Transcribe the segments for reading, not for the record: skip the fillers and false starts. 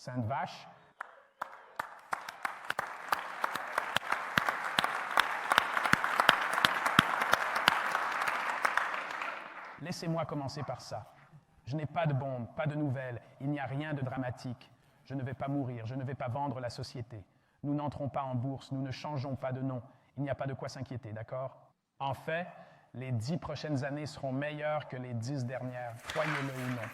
Sainte Vache. Laissez-moi commencer par ça. Je n'ai pas de bombe, pas de nouvelles, il n'y a rien de dramatique. Je ne vais pas mourir, je ne vais pas vendre la société. Nous n'entrons pas en bourse, nous ne changeons pas de nom. Il n'y a pas de quoi s'inquiéter, d'accord? En fait, les 10 prochaines années seront meilleures que les 10 dernières, croyez-le ou non.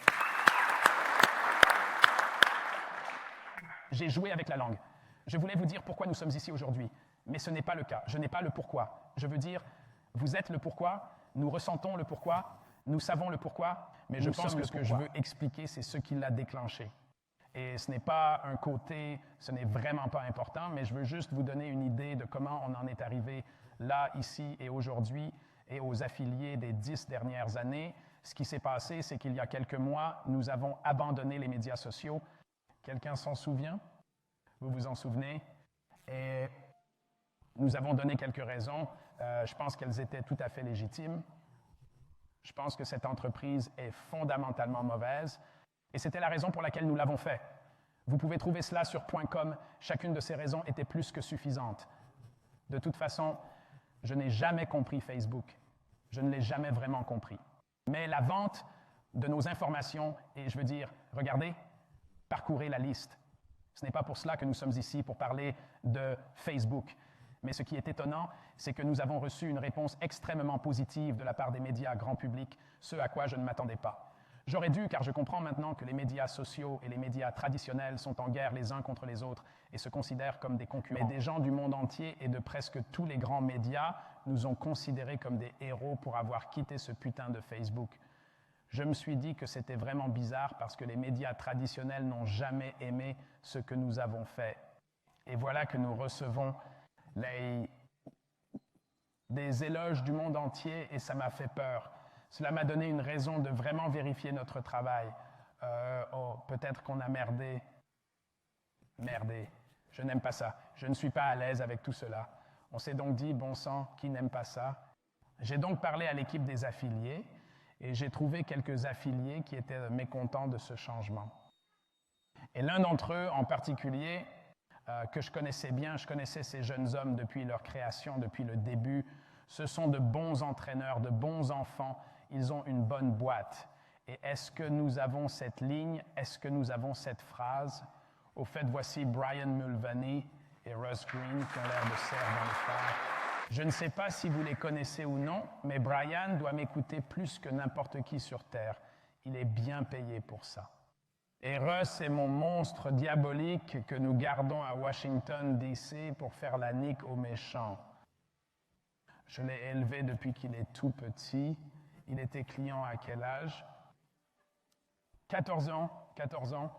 J'ai joué avec la langue. Je voulais vous dire pourquoi nous sommes ici aujourd'hui, mais ce n'est pas le cas. Je n'ai pas le pourquoi. Je veux dire, vous êtes le pourquoi, nous ressentons le pourquoi, nous savons le pourquoi, mais je pense que ce que je veux expliquer, c'est ce qui l'a déclenché. Et ce n'est pas un côté, ce n'est vraiment pas important, mais je veux juste vous donner une idée de comment on en est arrivé là, ici et aujourd'hui, et aux affiliés des 10 dernières années. Ce qui s'est passé, c'est qu'il y a quelques mois, nous avons abandonné les médias sociaux. Quelqu'un s'en souvient? Vous vous en souvenez? Et nous avons donné quelques raisons. Je pense qu'elles étaient tout à fait légitimes. Je pense que cette entreprise est fondamentalement mauvaise. Et c'était la raison pour laquelle nous l'avons fait. Vous pouvez trouver cela sur .com. Chacune de ces raisons était plus que suffisante. De toute façon, je n'ai jamais compris Facebook. Je ne l'ai jamais vraiment compris. Mais la vente de nos informations, et je veux dire, regardez, parcourez la liste. Ce n'est pas pour cela que nous sommes ici, pour parler de Facebook. Mais ce qui est étonnant, c'est que nous avons reçu une réponse extrêmement positive de la part des médias grand public, ce à quoi je ne m'attendais pas. J'aurais dû, car je comprends maintenant que les médias sociaux et les médias traditionnels sont en guerre les uns contre les autres et se considèrent comme des concurrents. Mais des gens du monde entier et de presque tous les grands médias nous ont considérés comme des héros pour avoir quitté ce putain de Facebook. Je me suis dit que c'était vraiment bizarre parce que les médias traditionnels n'ont jamais aimé ce que nous avons fait. Et voilà que nous recevons des éloges du monde entier et ça m'a fait peur. Cela m'a donné une raison de vraiment vérifier notre travail. Peut-être qu'on a merdé. Merdé. Je n'aime pas ça. Je ne suis pas à l'aise avec tout cela. On s'est donc dit, bon sang, qui n'aime pas ça? J'ai donc parlé à l'équipe des affiliés et j'ai trouvé quelques affiliés qui étaient mécontents de ce changement. Et l'un d'entre eux en particulier, que je connaissais bien, je connaissais ces jeunes hommes depuis leur création, depuis le début. Ce sont de bons entraîneurs, de bons enfants. Ils ont une bonne boîte. Et est-ce que nous avons cette ligne? Est-ce que nous avons cette phrase? Au fait, voici Brian Mulvaney et Russ Green qui ont l'air de serre dans le fer. Je ne sais pas si vous les connaissez ou non, mais Brian doit m'écouter plus que n'importe qui sur Terre. Il est bien payé pour ça. Et Russ est mon monstre diabolique que nous gardons à Washington, D.C. pour faire la nique aux méchants. Je l'ai élevé depuis qu'il est tout petit. Il était client à quel âge? 14 ans. 14 ans.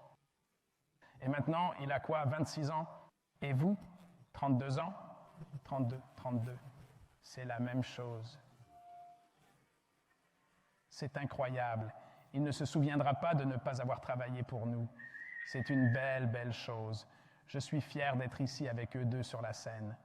Et maintenant, il a quoi? 26 ans. Et vous? 32 ans? 32, 32. C'est la même chose. C'est incroyable. Il ne se souviendra pas de ne pas avoir travaillé pour nous. C'est une belle, belle chose. Je suis fier d'être ici avec eux deux sur la scène.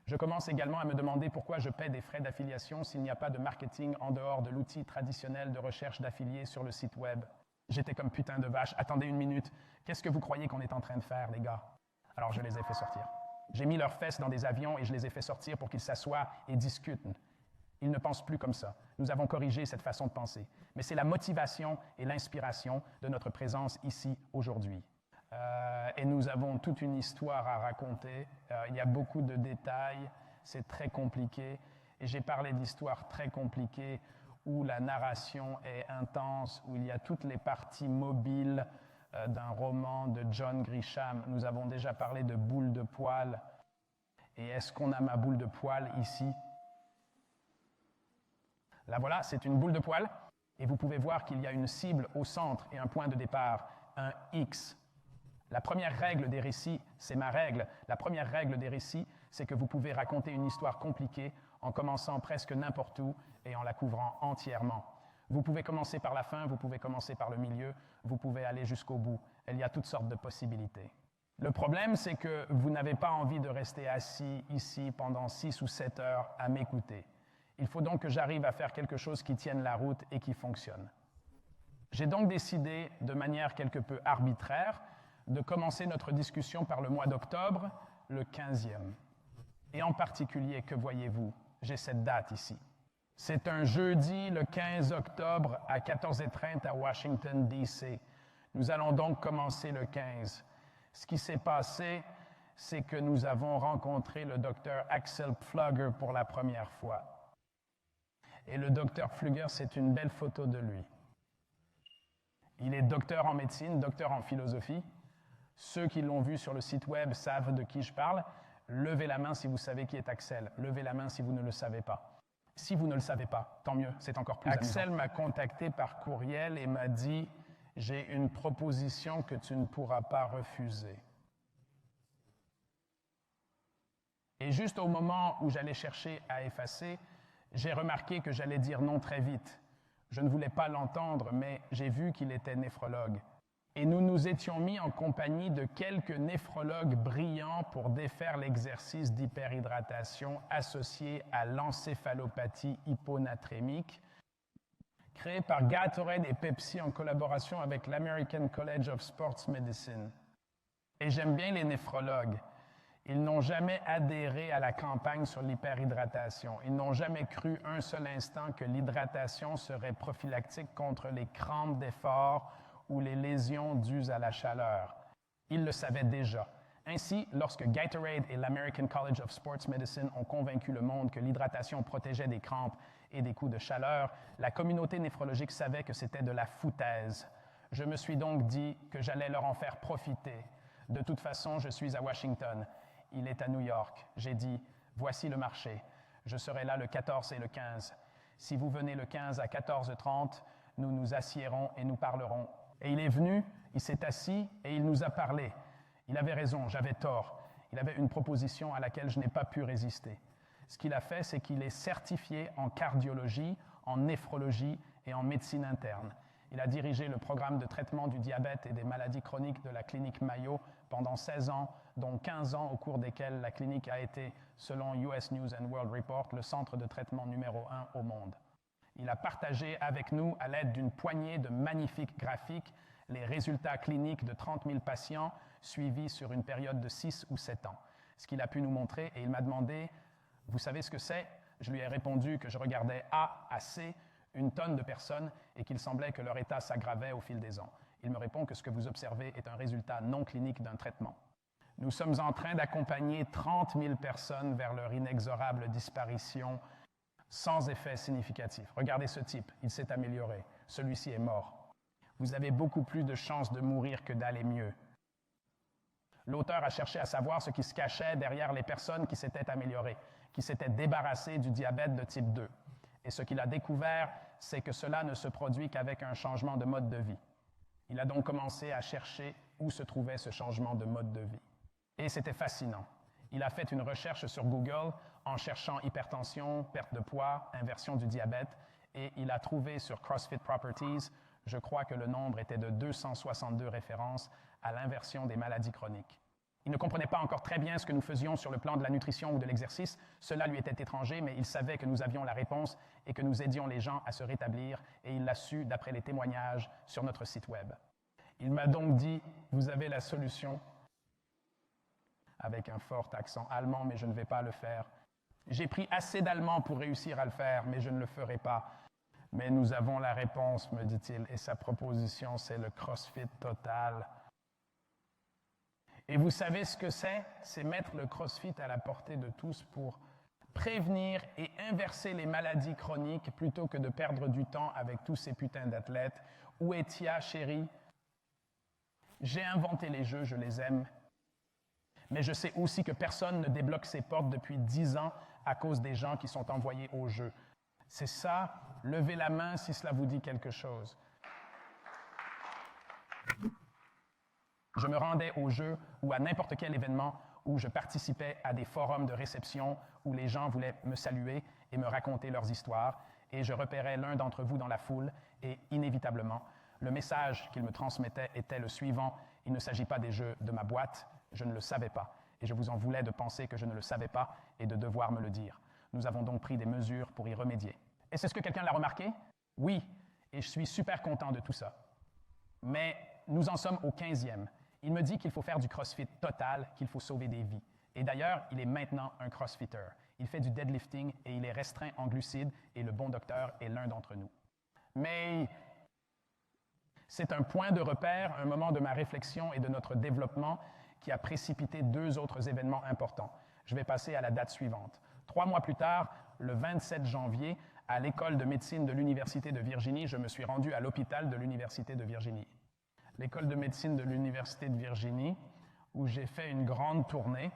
Je commence également à me demander pourquoi je paie des frais d'affiliation s'il n'y a pas de marketing en dehors de l'outil traditionnel de recherche d'affiliés sur le site web. J'étais comme putain de vache. Attendez une minute. Qu'est-ce que vous croyez qu'on est en train de faire, les gars? Alors je les ai fait sortir. J'ai mis leurs fesses dans des avions et je les ai fait sortir pour qu'ils s'assoient et discutent. Ils ne pensent plus comme ça. Nous avons corrigé cette façon de penser. Mais c'est la motivation et l'inspiration de notre présence ici aujourd'hui. Et nous avons toute une histoire à raconter. Il y a beaucoup de détails. C'est très compliqué. Et j'ai parlé d'histoires très compliquées où la narration est intense, où il y a toutes les parties mobiles d'un roman de John Grisham. Nous avons déjà parlé de boule de poil. Et est-ce qu'on a ma boule de poil ici? Là, voilà, c'est une boule de poil. Et vous pouvez voir qu'il y a une cible au centre et un point de départ, un X. La première règle des récits, c'est ma règle. La première règle des récits, c'est que vous pouvez raconter une histoire compliquée en commençant presque n'importe où et en la couvrant entièrement. Vous pouvez commencer par la fin, vous pouvez commencer par le milieu, vous pouvez aller jusqu'au bout. Il y a toutes sortes de possibilités. Le problème, c'est que vous n'avez pas envie de rester assis ici pendant 6 ou 7 heures à m'écouter. Il faut donc que j'arrive à faire quelque chose qui tienne la route et qui fonctionne. J'ai donc décidé, de manière quelque peu arbitraire, de commencer notre discussion par le mois d'octobre, le 15e. Et en particulier, que voyez-vous? J'ai cette date ici. C'est un jeudi, le 15 octobre, à 14h30 à Washington, D.C. Nous allons donc commencer le 15. Ce qui s'est passé, c'est que nous avons rencontré le docteur Axel Pflugger pour la première fois. Et le docteur Pflugger, c'est une belle photo de lui. Il est docteur en médecine, docteur en philosophie. Ceux qui l'ont vu sur le site web savent de qui je parle. Levez la main si vous savez qui est Axel. Levez la main si vous ne le savez pas. Si vous ne le savez pas, tant mieux, c'est encore plus Axel amusant. M'a contacté par courriel et m'a dit « J'ai une proposition que tu ne pourras pas refuser. » Et juste au moment où j'allais chercher à effacer, j'ai remarqué que j'allais dire non très vite. Je ne voulais pas l'entendre, mais j'ai vu qu'il était néphrologue. Et nous nous étions mis en compagnie de quelques néphrologues brillants pour défaire l'exercice d'hyperhydratation associé à l'encéphalopathie hyponatrémique, créé par Gatorade et Pepsi en collaboration avec l'American College of Sports Medicine. Et j'aime bien les néphrologues. Ils n'ont jamais adhéré à la campagne sur l'hyperhydratation. Ils n'ont jamais cru un seul instant que l'hydratation serait prophylactique contre les crampes d'effort ou les lésions dues à la chaleur. Ils le savaient déjà. Ainsi, lorsque Gatorade et l'American College of Sports Medicine ont convaincu le monde que l'hydratation protégeait des crampes et des coups de chaleur, la communauté néphrologique savait que c'était de la foutaise. Je me suis donc dit que j'allais leur en faire profiter. De toute façon, je suis à Washington. Il est à New York. J'ai dit, voici le marché. Je serai là le 14 et le 15. Si vous venez le 15 à 14h30, nous nous assiérons et nous parlerons. Et il est venu, il s'est assis et il nous a parlé. Il avait raison, j'avais tort. Il avait une proposition à laquelle je n'ai pas pu résister. Ce qu'il a fait, c'est qu'il est certifié en cardiologie, en néphrologie et en médecine interne. Il a dirigé le programme de traitement du diabète et des maladies chroniques de la clinique Mayo pendant 16 ans, dont 15 ans au cours desquels la clinique a été, selon US News and World Report, le centre de traitement numéro 1 au monde. Il a partagé avec nous, à l'aide d'une poignée de magnifiques graphiques, les résultats cliniques de 30 000 patients suivis sur une période de 6 ou 7 ans. Ce qu'il a pu nous montrer, et il m'a demandé, vous savez ce que c'est? Je lui ai répondu que je regardais A à C, une tonne de personnes, et qu'il semblait que leur état s'aggravait au fil des ans. Il me répond que ce que vous observez est un résultat non clinique d'un traitement. Nous sommes en train d'accompagner 30 000 personnes vers leur inexorable disparition sans effet significatif. Regardez ce type, il s'est amélioré. Celui-ci est mort. Vous avez beaucoup plus de chances de mourir que d'aller mieux. L'auteur a cherché à savoir ce qui se cachait derrière les personnes qui s'étaient améliorées, qui s'étaient débarrassées du diabète de type 2. Et ce qu'il a découvert, c'est que cela ne se produit qu'avec un changement de mode de vie. Il a donc commencé à chercher où se trouvait ce changement de mode de vie. Et c'était fascinant. Il a fait une recherche sur Google en cherchant hypertension, perte de poids, inversion du diabète, et il a trouvé sur CrossFit Properties, je crois que le nombre était de 262 références à l'inversion des maladies chroniques. Il ne comprenait pas encore très bien ce que nous faisions sur le plan de la nutrition ou de l'exercice. Cela lui était étranger, mais il savait que nous avions la réponse et que nous aidions les gens à se rétablir, et il l'a su d'après les témoignages sur notre site web. Il m'a donc dit, vous avez la solution, avec un fort accent allemand, mais je ne vais pas le faire. J'ai pris assez d'allemand pour réussir à le faire, mais je ne le ferai pas. Mais nous avons la réponse, me dit-il, et sa proposition, c'est le CrossFit total. Et vous savez ce que c'est? C'est mettre le CrossFit à la portée de tous pour prévenir et inverser les maladies chroniques plutôt que de perdre du temps avec tous ces putains d'athlètes. Où est Tia, chérie? J'ai inventé les jeux, je les aime. Mais je sais aussi que personne ne débloque ses portes depuis 10 ans à cause des gens qui sont envoyés au jeu. C'est ça, levez la main si cela vous dit quelque chose. Je me rendais au jeu ou à n'importe quel événement où je participais à des forums de réception où les gens voulaient me saluer et me raconter leurs histoires, et je repérais l'un d'entre vous dans la foule, et inévitablement, le message qu'il me transmettait était le suivant: il ne s'agit pas des jeux de ma boîte. Je ne le savais pas, et je vous en voulais de penser que je ne le savais pas et de devoir me le dire. Nous avons donc pris des mesures pour y remédier. Et c'est ce que quelqu'un l'a remarqué? Oui, Et je suis super content de tout ça. Mais nous en sommes au 15e. Il me dit qu'il faut faire du CrossFit total, qu'il faut sauver des vies. Et d'ailleurs, il est maintenant un CrossFitter. Il fait du deadlifting et il est restreint en glucides et le bon docteur est l'un d'entre nous. Mais c'est un point de repère, un moment de ma réflexion et de notre développement qui a précipité 2 autres événements importants. Je vais passer à la date suivante. 3 mois plus tard, le 27 janvier, à l'école de médecine de l'Université de Virginie, je me suis rendu à l'hôpital de l'Université de Virginie. L'école de médecine de l'Université de Virginie, où j'ai fait une grande tournée.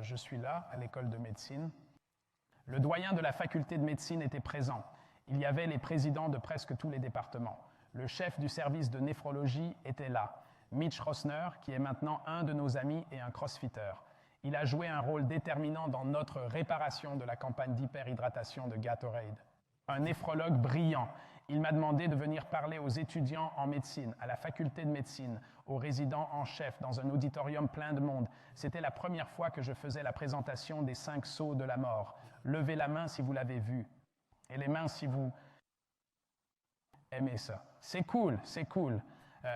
Je suis là, à l'école de médecine. Le doyen de la faculté de médecine était présent. Il y avait les présidents de presque tous les départements. Le chef du service de néphrologie était là, Mitch Rosner, qui est maintenant un de nos amis et un crossfitter. Il a joué un rôle déterminant dans notre réparation de la campagne d'hyperhydratation de Gatorade. Un néphrologue brillant. Il m'a demandé de venir parler aux étudiants en médecine, à la faculté de médecine, aux résidents en chef, dans un auditorium plein de monde. C'était la première fois que je faisais la présentation des 5 sceaux de la mort. Levez la main si vous l'avez vu. Et les mains si vous aimez ça. C'est cool, c'est cool.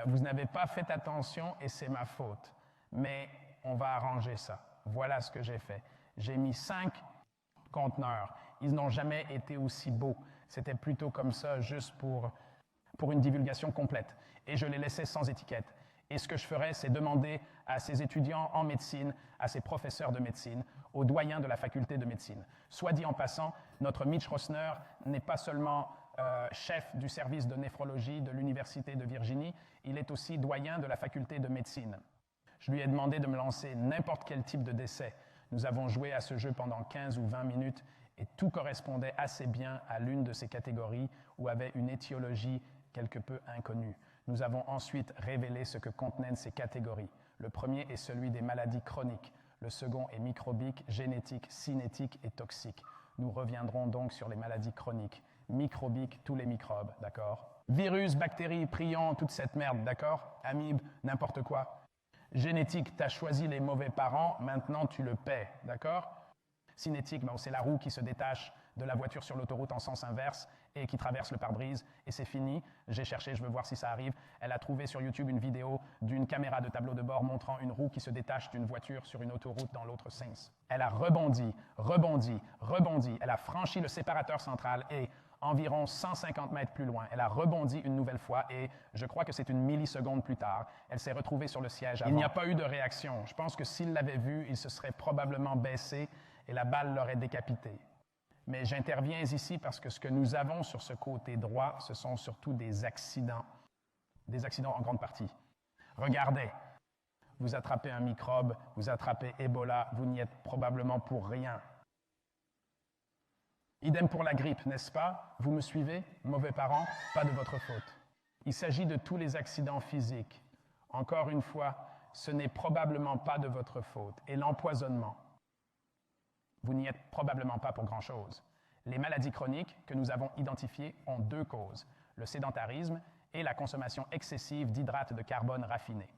Vous n'avez pas fait attention et c'est ma faute. Mais on va arranger ça. Voilà ce que j'ai fait. J'ai mis 5 conteneurs. Ils n'ont jamais été aussi beaux. C'était plutôt comme ça, juste pour une divulgation complète. Et je les laissais sans étiquette. Et ce que je ferais, c'est demander à ces étudiants en médecine, à ces professeurs de médecine, aux doyens de la faculté de médecine. Soit dit en passant, notre Mitch Rosner n'est pas seulement chef du service de néphrologie de l'Université de Virginie, il est aussi doyen de la faculté de médecine. Je lui ai demandé de me lancer n'importe quel type de décès. Nous avons joué à ce jeu pendant 15 ou 20 minutes et tout correspondait assez bien à l'une de ces catégories ou avait une étiologie quelque peu inconnue. Nous avons ensuite révélé ce que contenaient ces catégories. Le premier est celui des maladies chroniques. Le second est microbique, génétique, cinétique et toxique. Nous reviendrons donc sur les maladies chroniques. Microbique, tous les microbes, d'accord? Virus, bactéries, prions, toute cette merde, d'accord? Amibes, n'importe quoi. Génétique, tu as choisi les mauvais parents, maintenant tu le paies, d'accord? Cinétique, bon, c'est la roue qui se détache de la voiture sur l'autoroute en sens inverse et qui traverse le pare-brise, et c'est fini. J'ai cherché, je veux voir si ça arrive. Elle a trouvé sur YouTube une vidéo d'une caméra de tableau de bord montrant une roue qui se détache d'une voiture sur une autoroute dans l'autre sens. Elle a rebondi, rebondi, rebondi. Elle a franchi le séparateur central et, environ 150 mètres plus loin, elle a rebondi une nouvelle fois et, je crois que c'est une milliseconde plus tard, elle s'est retrouvée sur le siège avant. Il n'y a pas eu de réaction. Je pense que s'il l'avait vu, il se serait probablement baissé et la balle l'aurait décapité. Mais j'interviens ici parce que ce que nous avons sur ce côté droit, ce sont surtout des accidents en grande partie. Regardez, vous attrapez un microbe, vous attrapez Ebola, vous n'y êtes probablement pour rien. Idem pour la grippe, n'est-ce pas? Vous me suivez? Mauvais parents, pas de votre faute. Il s'agit de tous les accidents physiques. Encore une fois, ce n'est probablement pas de votre faute. Et l'empoisonnement, vous n'y êtes probablement pas pour grand-chose. Les maladies chroniques que nous avons identifiées ont 2 causes, le sédentarisme et la consommation excessive d'hydrates de carbone raffinés.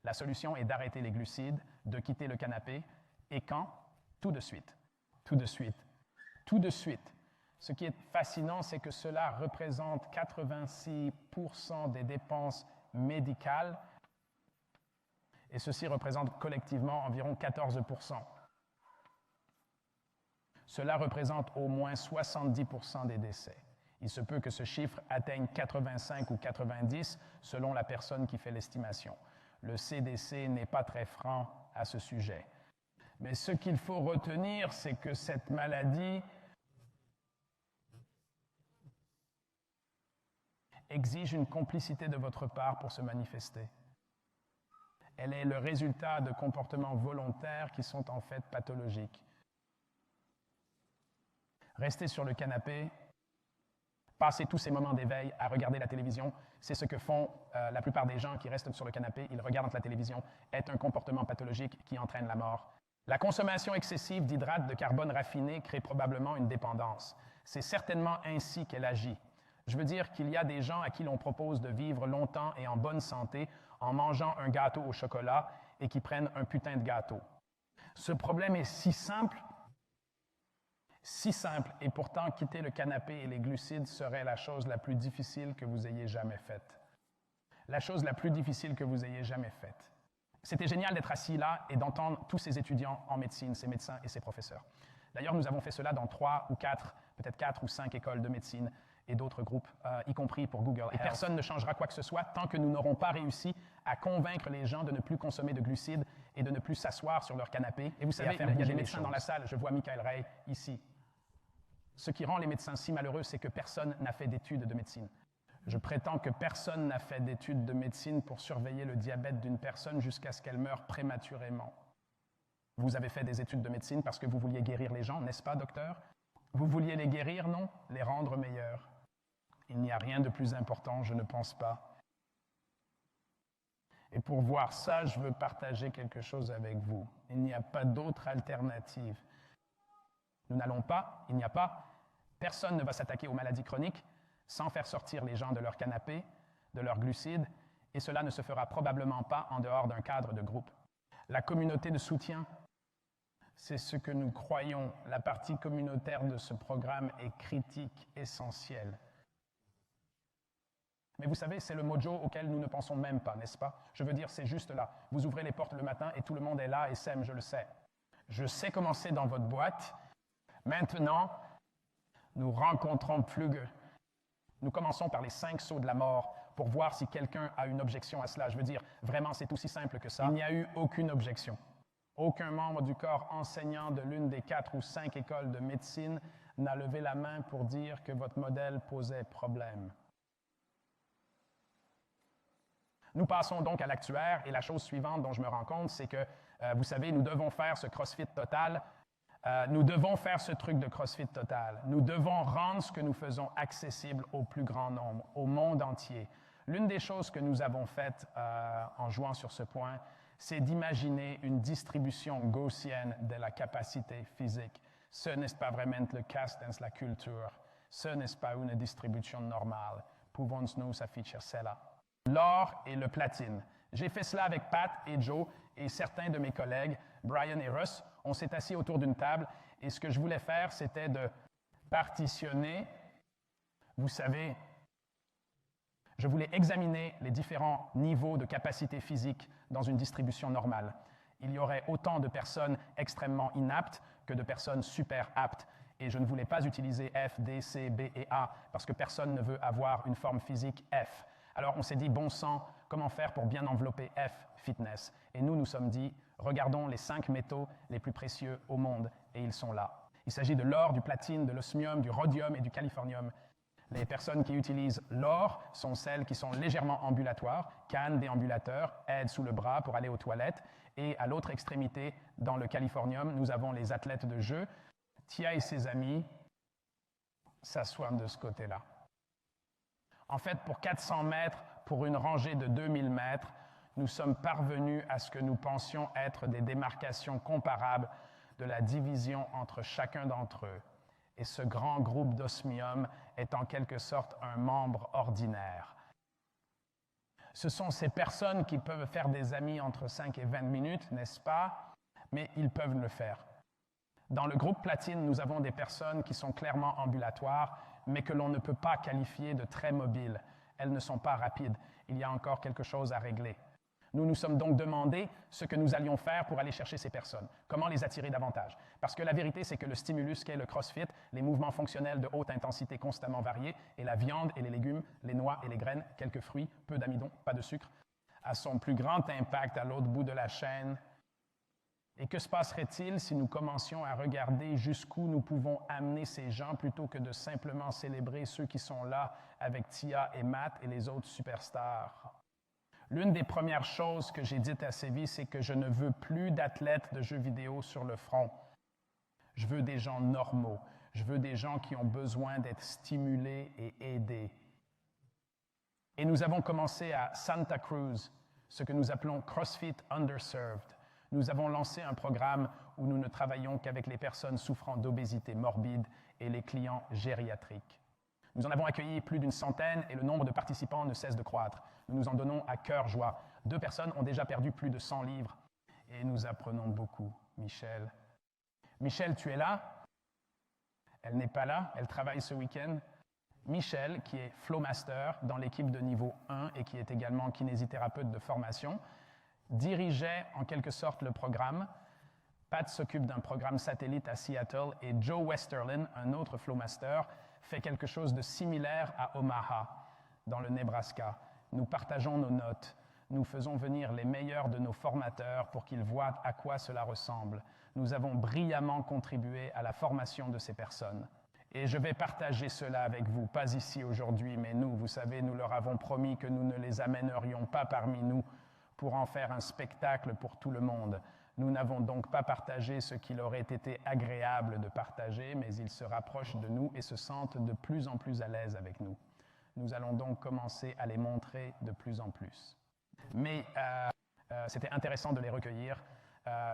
La solution est d'arrêter les glucides, de quitter le canapé, et quand? Tout de suite. Tout de suite. Tout de suite. Ce qui est fascinant, c'est que cela représente 86% des dépenses médicales, et ceci représente collectivement environ 14%. Cela représente au moins 70% des décès. Il se peut que ce chiffre atteigne 85 ou 90 selon la personne qui fait l'estimation. Le CDC n'est pas très franc à ce sujet. Mais ce qu'il faut retenir, c'est que cette maladie exige une complicité de votre part pour se manifester. Elle est le résultat de comportements volontaires qui sont en fait pathologiques. Rester sur le canapé, passer tous ces moments d'éveil à regarder la télévision, c'est ce que font la plupart des gens qui restent sur le canapé, ils regardent la télévision, est un comportement pathologique qui entraîne la mort. La consommation excessive d'hydrates de carbone raffinés crée probablement une dépendance. C'est certainement ainsi qu'elle agit. Je veux dire qu'il y a des gens à qui l'on propose de vivre longtemps et en bonne santé en mangeant un gâteau au chocolat et qui prennent un putain de gâteau. Ce problème est si simple Si simple, et pourtant quitter le canapé et les glucides serait la chose la plus difficile que vous ayez jamais faite. La chose la plus difficile que vous ayez jamais faite. C'était génial d'être assis là et d'entendre tous ces étudiants en médecine, ces médecins et ces professeurs. D'ailleurs, nous avons fait cela dans 3 ou 4, peut-être 4 ou 5 écoles de médecine et d'autres groupes, y compris pour Google Health. Et personne ne changera quoi que ce soit tant que nous n'aurons pas réussi à convaincre les gens de ne plus consommer de glucides et de ne plus s'asseoir sur leur canapé. Et vous savez, il y a des médecins dans la salle, je vois Michael Ray ici. Ce qui rend les médecins si malheureux, c'est que personne n'a fait d'études de médecine. Je prétends que personne n'a fait d'études de médecine pour surveiller le diabète d'une personne jusqu'à ce qu'elle meure prématurément. Vous avez fait des études de médecine parce que vous vouliez guérir les gens, n'est-ce pas, docteur? Vous vouliez les guérir, non? Les rendre meilleurs. Il n'y a rien de plus important, je ne pense pas. Et pour voir ça, je veux partager quelque chose avec vous. Il n'y a pas d'autre alternative. Nous n'allons pas, il n'y a pas, personne ne va s'attaquer aux maladies chroniques sans faire sortir les gens de leur canapé, de leurs glucides, et cela ne se fera probablement pas en dehors d'un cadre de groupe. La communauté de soutien, c'est ce que nous croyons. La partie communautaire de ce programme est critique, essentielle. Mais vous savez, c'est le mojo auquel nous ne pensons même pas, n'est-ce pas? Je veux dire, c'est juste là. Vous ouvrez les portes le matin et tout le monde est là et sème, je le sais. Je sais comment c'est dans votre boîte. Maintenant, nous rencontrons Pflüger. Nous commençons par les 5 sauts de la mort pour voir si quelqu'un a une objection à cela. Je veux dire, vraiment, c'est aussi simple que ça. Il n'y a eu aucune objection. Aucun membre du corps enseignant de l'une des 4 ou 5 écoles de médecine n'a levé la main pour dire que votre modèle posait problème. Nous passons donc à l'actuaire et la chose suivante dont je me rends compte, c'est que, vous savez, nous devons faire ce CrossFit total. Nous devons faire ce truc de CrossFit total. Nous devons rendre ce que nous faisons accessible au plus grand nombre, au monde entier. L'une des choses que nous avons faites en jouant sur ce point, c'est d'imaginer une distribution gaussienne de la capacité physique. Ce n'est pas vraiment le cas dans la culture. Ce n'est pas une distribution normale. Pouvons-nous afficher cela? L'or et le platine. J'ai fait cela avec Pat et Joe et certains de mes collègues, Brian et Russ. On s'est assis autour d'une table et ce que je voulais faire, c'était de partitionner. Vous savez, je voulais examiner les différents niveaux de capacité physique dans une distribution normale. Il y aurait autant de personnes extrêmement inaptes que de personnes super aptes. Et je ne voulais pas utiliser F, D, C, B et A parce que personne ne veut avoir une forme physique F. Alors on s'est dit, bon sang, comment faire pour bien envelopper F, fitness? Et nous sommes dit, regardons les 5 métaux les plus précieux au monde, et ils sont là. Il s'agit de l'or, du platine, de l'osmium, du rhodium et du californium. Les personnes qui utilisent l'or sont celles qui sont légèrement ambulatoires, cannes déambulateurs, aident sous le bras pour aller aux toilettes, et à l'autre extrémité, dans le californium, nous avons les athlètes de jeu. Tia et ses amis s'assoient de ce côté-là. En fait, pour 400 mètres, pour une rangée de 2000 mètres, nous sommes parvenus à ce que nous pensions être des démarcations comparables de la division entre chacun d'entre eux. Et ce grand groupe d'osmium est en quelque sorte un membre ordinaire. Ce sont ces personnes qui peuvent faire des amis entre 5 et 20 minutes, n'est-ce pas? Mais ils peuvent le faire. Dans le groupe platine, nous avons des personnes qui sont clairement ambulatoires, mais que l'on ne peut pas qualifier de très mobiles. Elles ne sont pas rapides. Il y a encore quelque chose à régler. Nous nous sommes donc demandé ce que nous allions faire pour aller chercher ces personnes, comment les attirer davantage. Parce que la vérité, c'est que le stimulus qu'est le CrossFit, les mouvements fonctionnels de haute intensité constamment variés, et la viande et les légumes, les noix et les graines, quelques fruits, peu d'amidon, pas de sucre, a son plus grand impact à l'autre bout de la chaîne. Et que se passerait-il si nous commencions à regarder jusqu'où nous pouvons amener ces gens plutôt que de simplement célébrer ceux qui sont là avec Tia et Matt et les autres superstars? L'une des premières choses que j'ai dites à Séville, c'est que je ne veux plus d'athlètes de jeux vidéo sur le front. Je veux des gens normaux. Je veux des gens qui ont besoin d'être stimulés et aidés. Et nous avons commencé à Santa Cruz, ce que nous appelons CrossFit Underserved. Nous avons lancé un programme où nous ne travaillons qu'avec les personnes souffrant d'obésité morbide et les clients gériatriques. Nous en avons accueilli plus d'une centaine et le nombre de participants ne cesse de croître. Nous nous en donnons à cœur joie. 2 personnes ont déjà perdu plus de 100 livres et nous apprenons beaucoup. Michel. Michel, tu es là? Elle n'est pas là, elle travaille ce week-end. Michel, qui est Flowmaster dans l'équipe de niveau 1 et qui est également kinésithérapeute de formation, dirigeait en quelque sorte le programme. Pat s'occupe d'un programme satellite à Seattle et Joe Westerlin, un autre Flowmaster, fait quelque chose de similaire à Omaha, dans le Nebraska. Nous partageons nos notes. Nous faisons venir les meilleurs de nos formateurs pour qu'ils voient à quoi cela ressemble. Nous avons brillamment contribué à la formation de ces personnes. Et je vais partager cela avec vous, pas ici aujourd'hui, mais nous, vous savez, nous leur avons promis que nous ne les amènerions pas parmi nous pour en faire un spectacle pour tout le monde. Nous n'avons donc pas partagé ce qu'il aurait été agréable de partager, mais ils se rapprochent de nous et se sentent de plus en plus à l'aise avec nous. Nous allons donc commencer à les montrer de plus en plus. Mais c'était intéressant de les recueillir.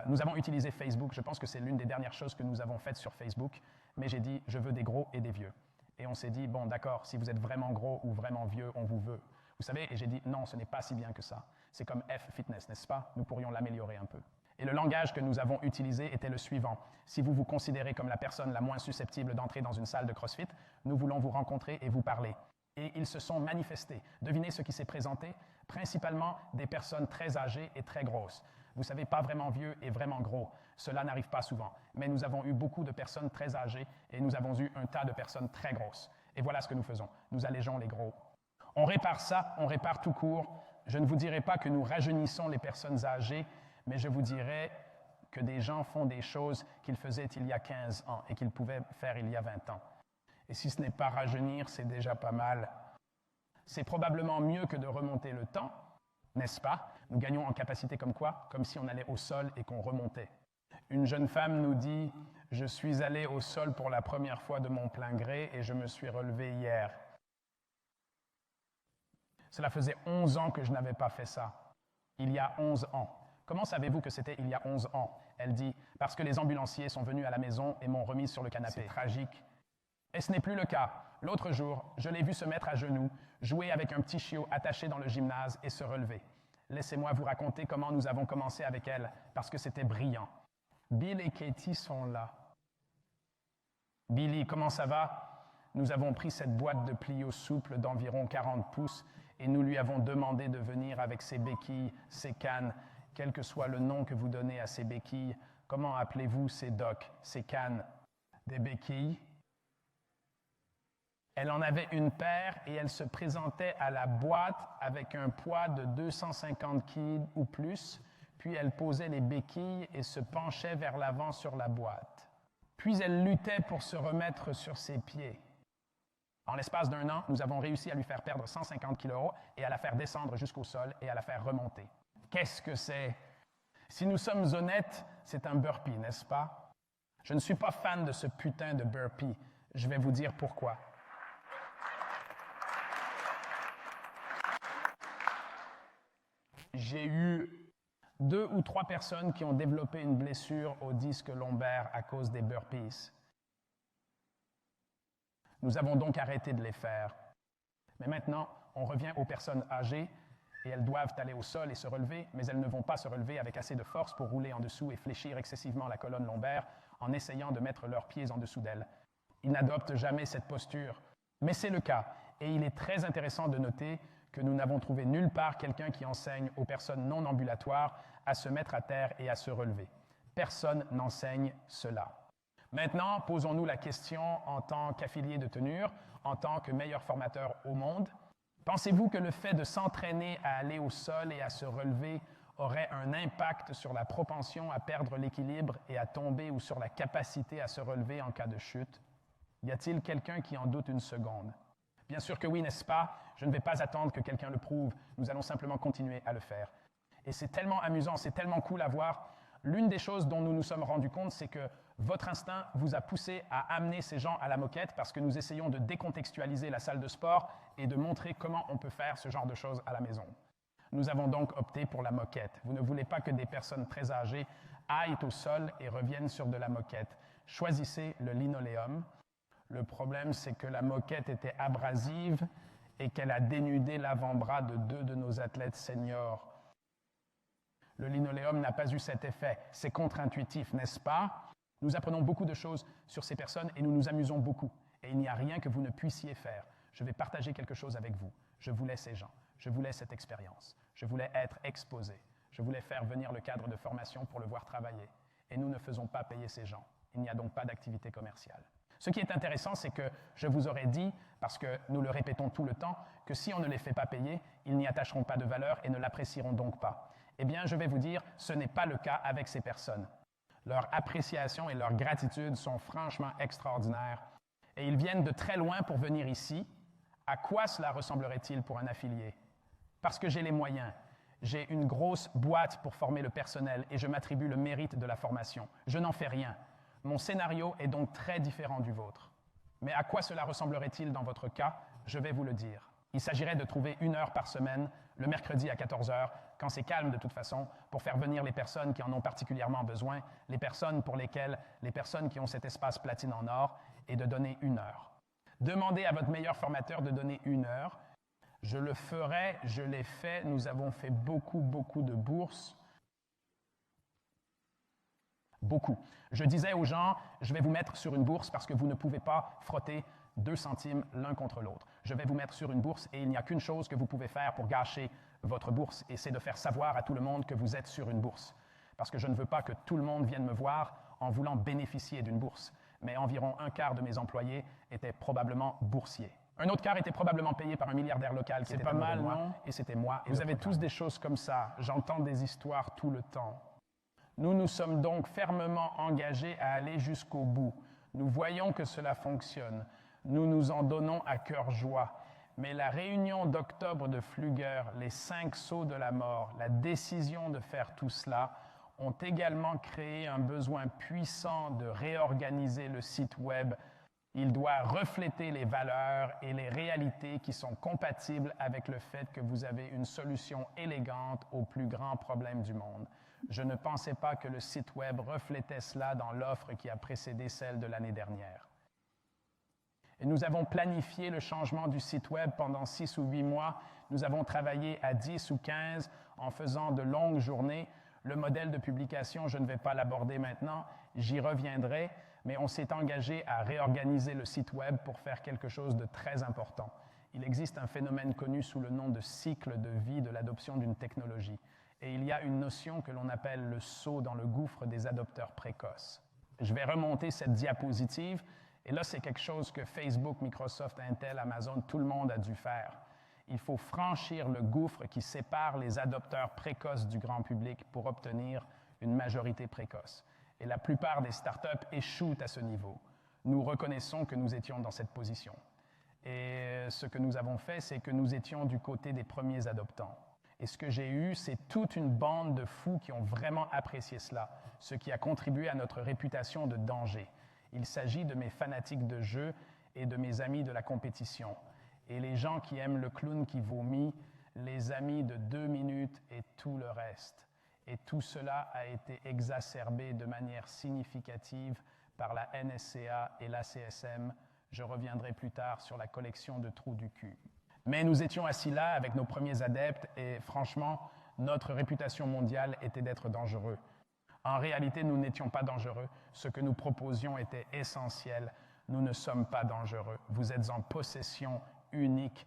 Nous avons utilisé Facebook, je pense que c'est l'une des dernières choses que nous avons faites sur Facebook, mais j'ai dit, je veux des gros et des vieux. Et on s'est dit, bon d'accord, si vous êtes vraiment gros ou vraiment vieux, on vous veut. Vous savez, et j'ai dit, non, ce n'est pas si bien que ça. C'est comme F-Fitness, n'est-ce pas? Nous pourrions l'améliorer un peu. Et le langage que nous avons utilisé était le suivant. Si vous vous considérez comme la personne la moins susceptible d'entrer dans une salle de CrossFit, nous voulons vous rencontrer et vous parler. Et ils se sont manifestés. Devinez ce qui s'est présenté? Principalement des personnes très âgées et très grosses. Vous savez, pas vraiment vieux et vraiment gros. Cela n'arrive pas souvent. Mais nous avons eu beaucoup de personnes très âgées et nous avons eu un tas de personnes très grosses. Et voilà ce que nous faisons. Nous allégeons les gros. On répare ça, on répare tout court. Je ne vous dirai pas que nous rajeunissons les personnes âgées, mais je vous dirai que des gens font des choses qu'ils faisaient il y a 15 ans et qu'ils pouvaient faire il y a 20 ans. Et si ce n'est pas rajeunir, c'est déjà pas mal. C'est probablement mieux que de remonter le temps, n'est-ce pas? Nous gagnons en capacité comme quoi? Comme si on allait au sol et qu'on remontait. Une jeune femme nous dit « Je suis allée au sol pour la première fois de mon plein gré et je me suis relevée hier. » Cela faisait 11 ans que je n'avais pas fait ça. Il y a 11 ans. Comment savez-vous que c'était il y a 11 ans? Elle dit « Parce que les ambulanciers sont venus à la maison et m'ont remise sur le canapé. » C'est tragique. Et ce n'est plus le cas. L'autre jour, je l'ai vu se mettre à genoux, jouer avec un petit chiot attaché dans le gymnase et se relever. Laissez-moi vous raconter comment nous avons commencé avec elle, parce que c'était brillant. Bill et Katie sont là. Billy, comment ça va? Nous avons pris cette boîte de Plio souple d'environ 40 pouces et nous lui avons demandé de venir avec ses béquilles, ses cannes, quel que soit le nom que vous donnez à ces béquilles. Comment appelez-vous ces docks, ces cannes? Des béquilles? Elle en avait une paire et elle se présentait à la boîte avec un poids de 250 kg ou plus, puis elle posait les béquilles et se penchait vers l'avant sur la boîte. Puis elle luttait pour se remettre sur ses pieds. En l'espace d'un an, nous avons réussi à lui faire perdre 150 kg et à la faire descendre jusqu'au sol et à la faire remonter. Qu'est-ce que c'est? Si nous sommes honnêtes, c'est un burpee, n'est-ce pas? Je ne suis pas fan de ce putain de burpee. Je vais vous dire pourquoi. J'ai eu 2 ou 3 personnes qui ont développé une blessure au disque lombaire à cause des burpees. Nous avons donc arrêté de les faire. Mais maintenant, on revient aux personnes âgées et elles doivent aller au sol et se relever, mais elles ne vont pas se relever avec assez de force pour rouler en dessous et fléchir excessivement la colonne lombaire en essayant de mettre leurs pieds en dessous d'elles. Ils n'adoptent jamais cette posture. Mais c'est le cas, et il est très intéressant de noter que nous n'avons trouvé nulle part quelqu'un qui enseigne aux personnes non ambulatoires à se mettre à terre et à se relever. Personne n'enseigne cela. Maintenant, posons-nous la question en tant qu'affilié de tenure, en tant que meilleur formateur au monde. Pensez-vous que le fait de s'entraîner à aller au sol et à se relever aurait un impact sur la propension à perdre l'équilibre et à tomber ou sur la capacité à se relever en cas de chute? Y a-t-il quelqu'un qui en doute une seconde? Bien sûr que oui, n'est-ce pas? Je ne vais pas attendre que quelqu'un le prouve. Nous allons simplement continuer à le faire. Et c'est tellement amusant, c'est tellement cool à voir. L'une des choses dont nous nous sommes rendus compte, c'est que votre instinct vous a poussé à amener ces gens à la moquette parce que nous essayons de décontextualiser la salle de sport et de montrer comment on peut faire ce genre de choses à la maison. Nous avons donc opté pour la moquette. Vous ne voulez pas que des personnes très âgées aillent au sol et reviennent sur de la moquette. Choisissez le linoléum. Le problème, c'est que la moquette était abrasive et qu'elle a dénudé l'avant-bras de 2 de nos athlètes seniors. Le linoléum n'a pas eu cet effet. C'est contre-intuitif, n'est-ce pas? Nous apprenons beaucoup de choses sur ces personnes et nous nous amusons beaucoup. Et il n'y a rien que vous ne puissiez faire. Je vais partager quelque chose avec vous. Je voulais ces gens. Je voulais cette expérience. Je voulais être exposé. Je voulais faire venir le cadre de formation pour le voir travailler. Et nous ne faisons pas payer ces gens. Il n'y a donc pas d'activité commerciale. Ce qui est intéressant, c'est que je vous aurais dit, parce que nous le répétons tout le temps, que si on ne les fait pas payer, ils n'y attacheront pas de valeur et ne l'apprécieront donc pas. Eh bien, je vais vous dire, ce n'est pas le cas avec ces personnes. Leur appréciation et leur gratitude sont franchement extraordinaires. Et ils viennent de très loin pour venir ici. À quoi cela ressemblerait-il pour un affilié? Parce que j'ai les moyens. J'ai une grosse boîte pour former le personnel et je m'attribue le mérite de la formation. Je n'en fais rien. Mon scénario est donc très différent du vôtre. Mais à quoi cela ressemblerait-il dans votre cas? Je vais vous le dire. Il s'agirait de trouver 1 heure par semaine, le mercredi à 14 heures, quand c'est calme de toute façon, pour faire venir les personnes qui en ont particulièrement besoin, les personnes qui ont cet espace platine en or, et de donner 1 heure. Demandez à votre meilleur formateur de donner 1 heure. Je le ferai, je l'ai fait, nous avons fait beaucoup de bourses. Beaucoup. Je disais aux gens, je vais vous mettre sur une bourse parce que vous ne pouvez pas frotter 2 centimes l'un contre l'autre. Je vais vous mettre sur une bourse et il n'y a qu'une chose que vous pouvez faire pour gâcher votre bourse et c'est de faire savoir à tout le monde que vous êtes sur une bourse. Parce que je ne veux pas que tout le monde vienne me voir en voulant bénéficier d'une bourse. Mais environ 1/4 de mes employés étaient probablement boursiers. Un autre quart était probablement payé par un milliardaire local qui était pas mal, non? Et c'était moi. Et vous avez tous des choses comme ça. J'entends des histoires tout le temps. Nous nous sommes donc fermement engagés à aller jusqu'au bout. Nous voyons que cela fonctionne. Nous nous en donnons à cœur joie. Mais la réunion d'octobre de Flügger, les 5 sauts de la mort, la décision de faire tout cela, ont également créé un besoin puissant de réorganiser le site Web. Il doit refléter les valeurs et les réalités qui sont compatibles avec le fait que vous avez une solution élégante aux plus grands problèmes du monde. Je ne pensais pas que le site Web reflétait cela dans l'offre qui a précédé celle de l'année dernière. Et nous avons planifié le changement du site Web pendant 6 ou 8 mois. Nous avons travaillé à 10 ou 15 en faisant de longues journées. Le modèle de publication, je ne vais pas l'aborder maintenant, j'y reviendrai, mais on s'est engagé à réorganiser le site Web pour faire quelque chose de très important. Il existe un phénomène connu sous le nom de cycle de vie de l'adoption d'une technologie. Et il y a une notion que l'on appelle le saut dans le gouffre des adopteurs précoces. Je vais remonter cette diapositive, et là, c'est quelque chose que Facebook, Microsoft, Intel, Amazon, tout le monde a dû faire. Il faut franchir le gouffre qui sépare les adopteurs précoces du grand public pour obtenir une majorité précoce. Et la plupart des startups échouent à ce niveau. Nous reconnaissons que nous étions dans cette position. Et ce que nous avons fait, c'est que nous étions du côté des premiers adoptants. Et ce que j'ai eu, c'est toute une bande de fous qui ont vraiment apprécié cela, ce qui a contribué à notre réputation de danger. Il s'agit de mes fanatiques de jeu et de mes amis de la compétition. Et les gens qui aiment le clown qui vomit, les amis de 2 minutes et tout le reste. Et tout cela a été exacerbé de manière significative par la NSCA et l'ACSM. Je reviendrai plus tard sur la collection de trous du cul. Mais nous étions assis là avec nos premiers adeptes et franchement, notre réputation mondiale était d'être dangereux. En réalité, nous n'étions pas dangereux. Ce que nous proposions était essentiel. Nous ne sommes pas dangereux. Vous êtes en possession unique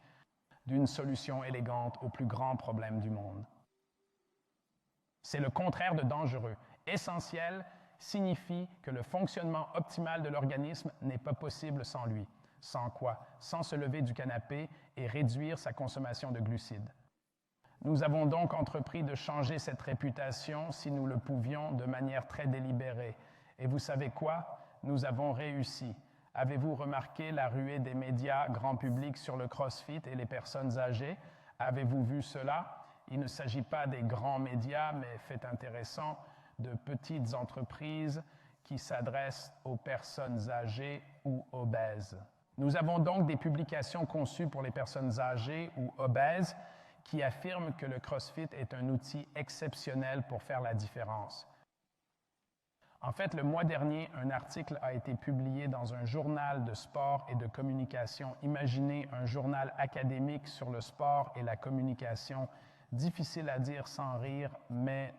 d'une solution élégante aux plus grands problèmes du monde. C'est le contraire de dangereux. Essentiel signifie que le fonctionnement optimal de l'organisme n'est pas possible sans lui. Sans quoi? Sans se lever du canapé et réduire sa consommation de glucides. Nous avons donc entrepris de changer cette réputation, si nous le pouvions, de manière très délibérée. Et vous savez quoi? Nous avons réussi. Avez-vous remarqué la ruée des médias grand public sur le CrossFit et les personnes âgées? Avez-vous vu cela? Il ne s'agit pas des grands médias, mais fait intéressant, de petites entreprises qui s'adressent aux personnes âgées ou obèses. Nous avons donc des publications conçues pour les personnes âgées ou obèses qui affirment que le CrossFit est un outil exceptionnel pour faire la différence. En fait, le mois dernier, un article a été publié dans un journal de sport et de communication. Imaginez un journal académique sur le sport et la communication. Difficile à dire sans rire, mais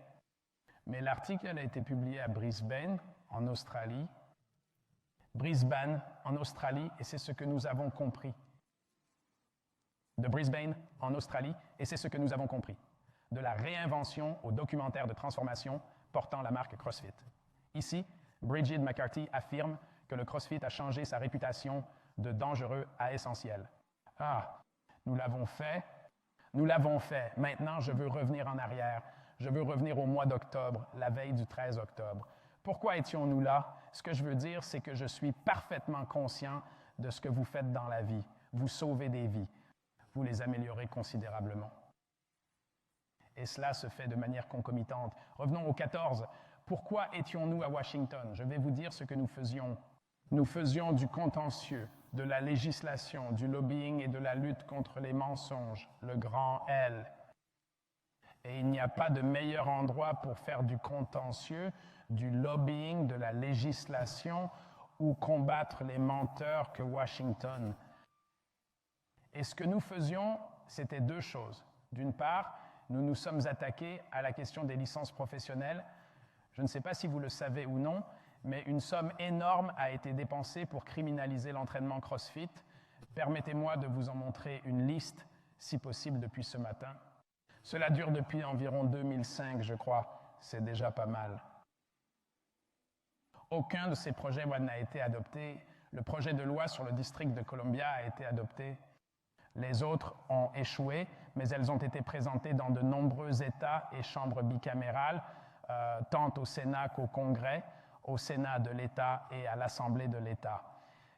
l'article a été publié à Brisbane en Australie, Brisbane en Australie, et c'est ce que nous avons compris. De Brisbane en Australie, et c'est ce que nous avons compris. De la réinvention au documentaire de transformation portant la marque CrossFit. Ici, Bridget McCarthy affirme que le CrossFit a changé sa réputation de dangereux à essentiel. Ah, nous l'avons fait. Nous l'avons fait. Maintenant, je veux revenir en arrière. Je veux revenir au mois d'octobre, la veille du 13 octobre. Pourquoi étions-nous là? Ce que je veux dire, c'est que je suis parfaitement conscient de ce que vous faites dans la vie. Vous sauvez des vies. Vous les améliorez considérablement. Et cela se fait de manière concomitante. Revenons au 14. Pourquoi étions-nous à Washington? Je vais vous dire ce que nous faisions. Nous faisions du contentieux, de la législation, du lobbying et de la lutte contre les mensonges, le grand L. Et il n'y a pas de meilleur endroit pour faire du contentieux, du lobbying, de la législation ou combattre les menteurs que Washington. Et ce que nous faisions, c'était deux choses. D'une part, nous nous sommes attaqués à la question des licences professionnelles. Je ne sais pas si vous le savez ou non, mais une somme énorme a été dépensée pour criminaliser l'entraînement CrossFit. Permettez-moi de vous en montrer une liste, si possible, depuis ce matin. Cela dure depuis environ 2005, je crois. C'est déjà pas mal. Aucun de ces projets n'a été adopté. Le projet de loi sur le district de Columbia a été adopté. Les autres ont échoué, mais elles ont été présentées dans de nombreux États et chambres bicamérales, tant au Sénat qu'au Congrès, au Sénat de l'État et à l'Assemblée de l'État.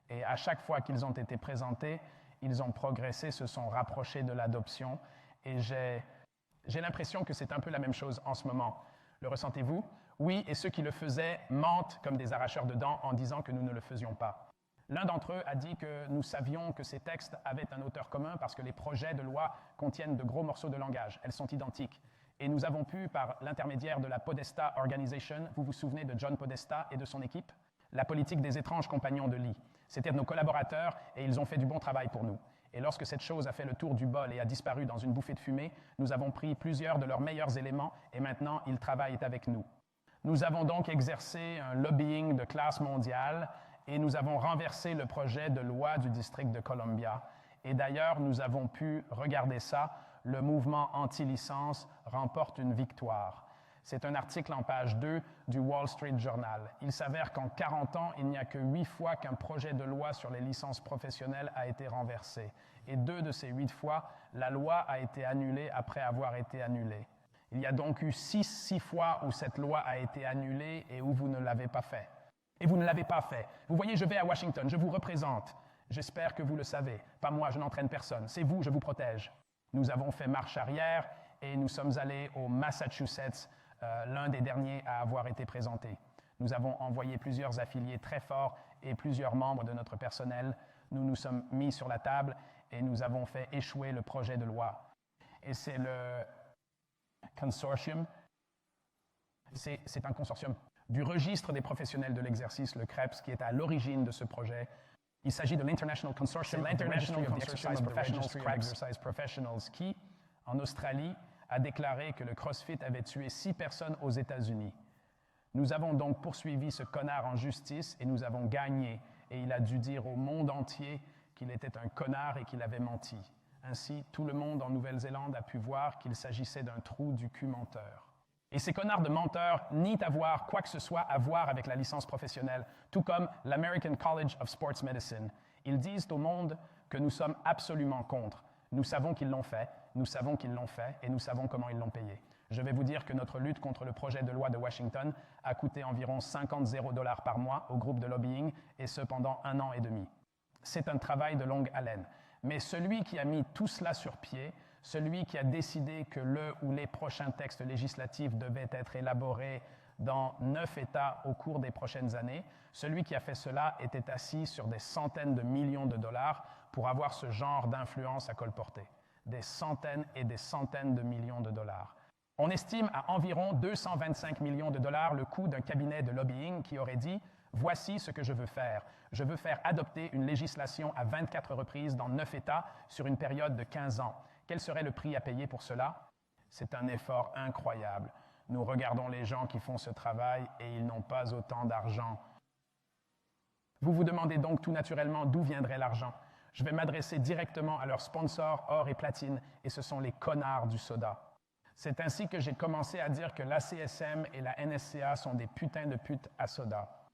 Et à chaque fois qu'ils ont été présentés, ils ont progressé, se sont rapprochés de l'adoption. Et j'ai l'impression que c'est un peu la même chose en ce moment. Le ressentez-vous? Oui, et ceux qui le faisaient mentent comme des arracheurs de dents en disant que nous ne le faisions pas. L'un d'entre eux a dit que nous savions que ces textes avaient un auteur commun parce que les projets de loi contiennent de gros morceaux de langage. Elles sont identiques. Et nous avons pu, par l'intermédiaire de la Podesta Organization, vous vous souvenez de John Podesta et de son équipe? La politique des étranges compagnons de lit. C'étaient nos collaborateurs et ils ont fait du bon travail pour nous. Et lorsque cette chose a fait le tour du bol et a disparu dans une bouffée de fumée, nous avons pris plusieurs de leurs meilleurs éléments et maintenant ils travaillent avec nous. Nous avons donc exercé un lobbying de classe mondiale et nous avons renversé le projet de loi du district de Columbia. Et d'ailleurs, nous avons pu regarder ça. Le mouvement anti-licence remporte une victoire. C'est un article en page 2 du Wall Street Journal. Il s'avère qu'en 40 ans, il n'y a que 8 fois qu'un projet de loi sur les licences professionnelles a été renversé. Et 2 de ces 8 fois, la loi a été annulée après avoir été annulée. Il y a donc eu 6 fois où cette loi a été annulée et où vous ne l'avez pas fait. Et vous ne l'avez pas fait. Vous voyez, je vais à Washington, je vous représente. J'espère que vous le savez. Pas moi, je n'entraîne personne. C'est vous, je vous protège. Nous avons fait marche arrière et nous sommes allés au Massachusetts, l'un des derniers à avoir été présenté. Nous avons envoyé plusieurs affiliés très forts et plusieurs membres de notre personnel. Nous nous sommes mis sur la table et nous avons fait échouer le projet de loi. Et c'est le consortium, c'est un consortium du registre des professionnels de l'exercice, le CREPS, qui est à l'origine de ce projet. Il s'agit de l'International Consortium of the Registry of the Exercise Professionals, qui, en Australie, a déclaré que le CrossFit avait tué 6 personnes aux États-Unis. Nous avons donc poursuivi ce connard en justice et nous avons gagné. Et il a dû dire au monde entier qu'il était un connard et qu'il avait menti. Ainsi, tout le monde en Nouvelle-Zélande a pu voir qu'il s'agissait d'un trou du cul menteur. Et ces connards de menteurs nient avoir quoi que ce soit à voir avec la licence professionnelle, tout comme l'American College of Sports Medicine. Ils disent au monde que nous sommes absolument contre. Nous savons qu'ils l'ont fait, nous savons qu'ils l'ont fait et nous savons comment ils l'ont payé. Je vais vous dire que notre lutte contre le projet de loi de Washington a coûté environ 50 $ par mois au groupe de lobbying et ce pendant 1 an et demi. C'est un travail de longue haleine. Mais celui qui a mis tout cela sur pied, celui qui a décidé que le ou les prochains textes législatifs devaient être élaborés dans 9 États au cours des prochaines années, celui qui a fait cela était assis sur des centaines de millions de dollars pour avoir ce genre d'influence à colporter. Des centaines et des centaines de millions de dollars. On estime à environ 225 millions de dollars le coût d'un cabinet de lobbying qui aurait dit « Voici ce que je veux faire. Je veux faire adopter une législation à 24 reprises dans 9 États sur une période de 15 ans. Quel serait le prix à payer pour cela? C'est un effort incroyable. Nous regardons les gens qui font ce travail et ils n'ont pas autant d'argent. Vous vous demandez donc tout naturellement d'où viendrait l'argent. Je vais m'adresser directement à leurs sponsors or et platine, et ce sont les connards du soda. C'est ainsi que j'ai commencé à dire que l'ACSM et la NSCA sont des putains de putes à soda.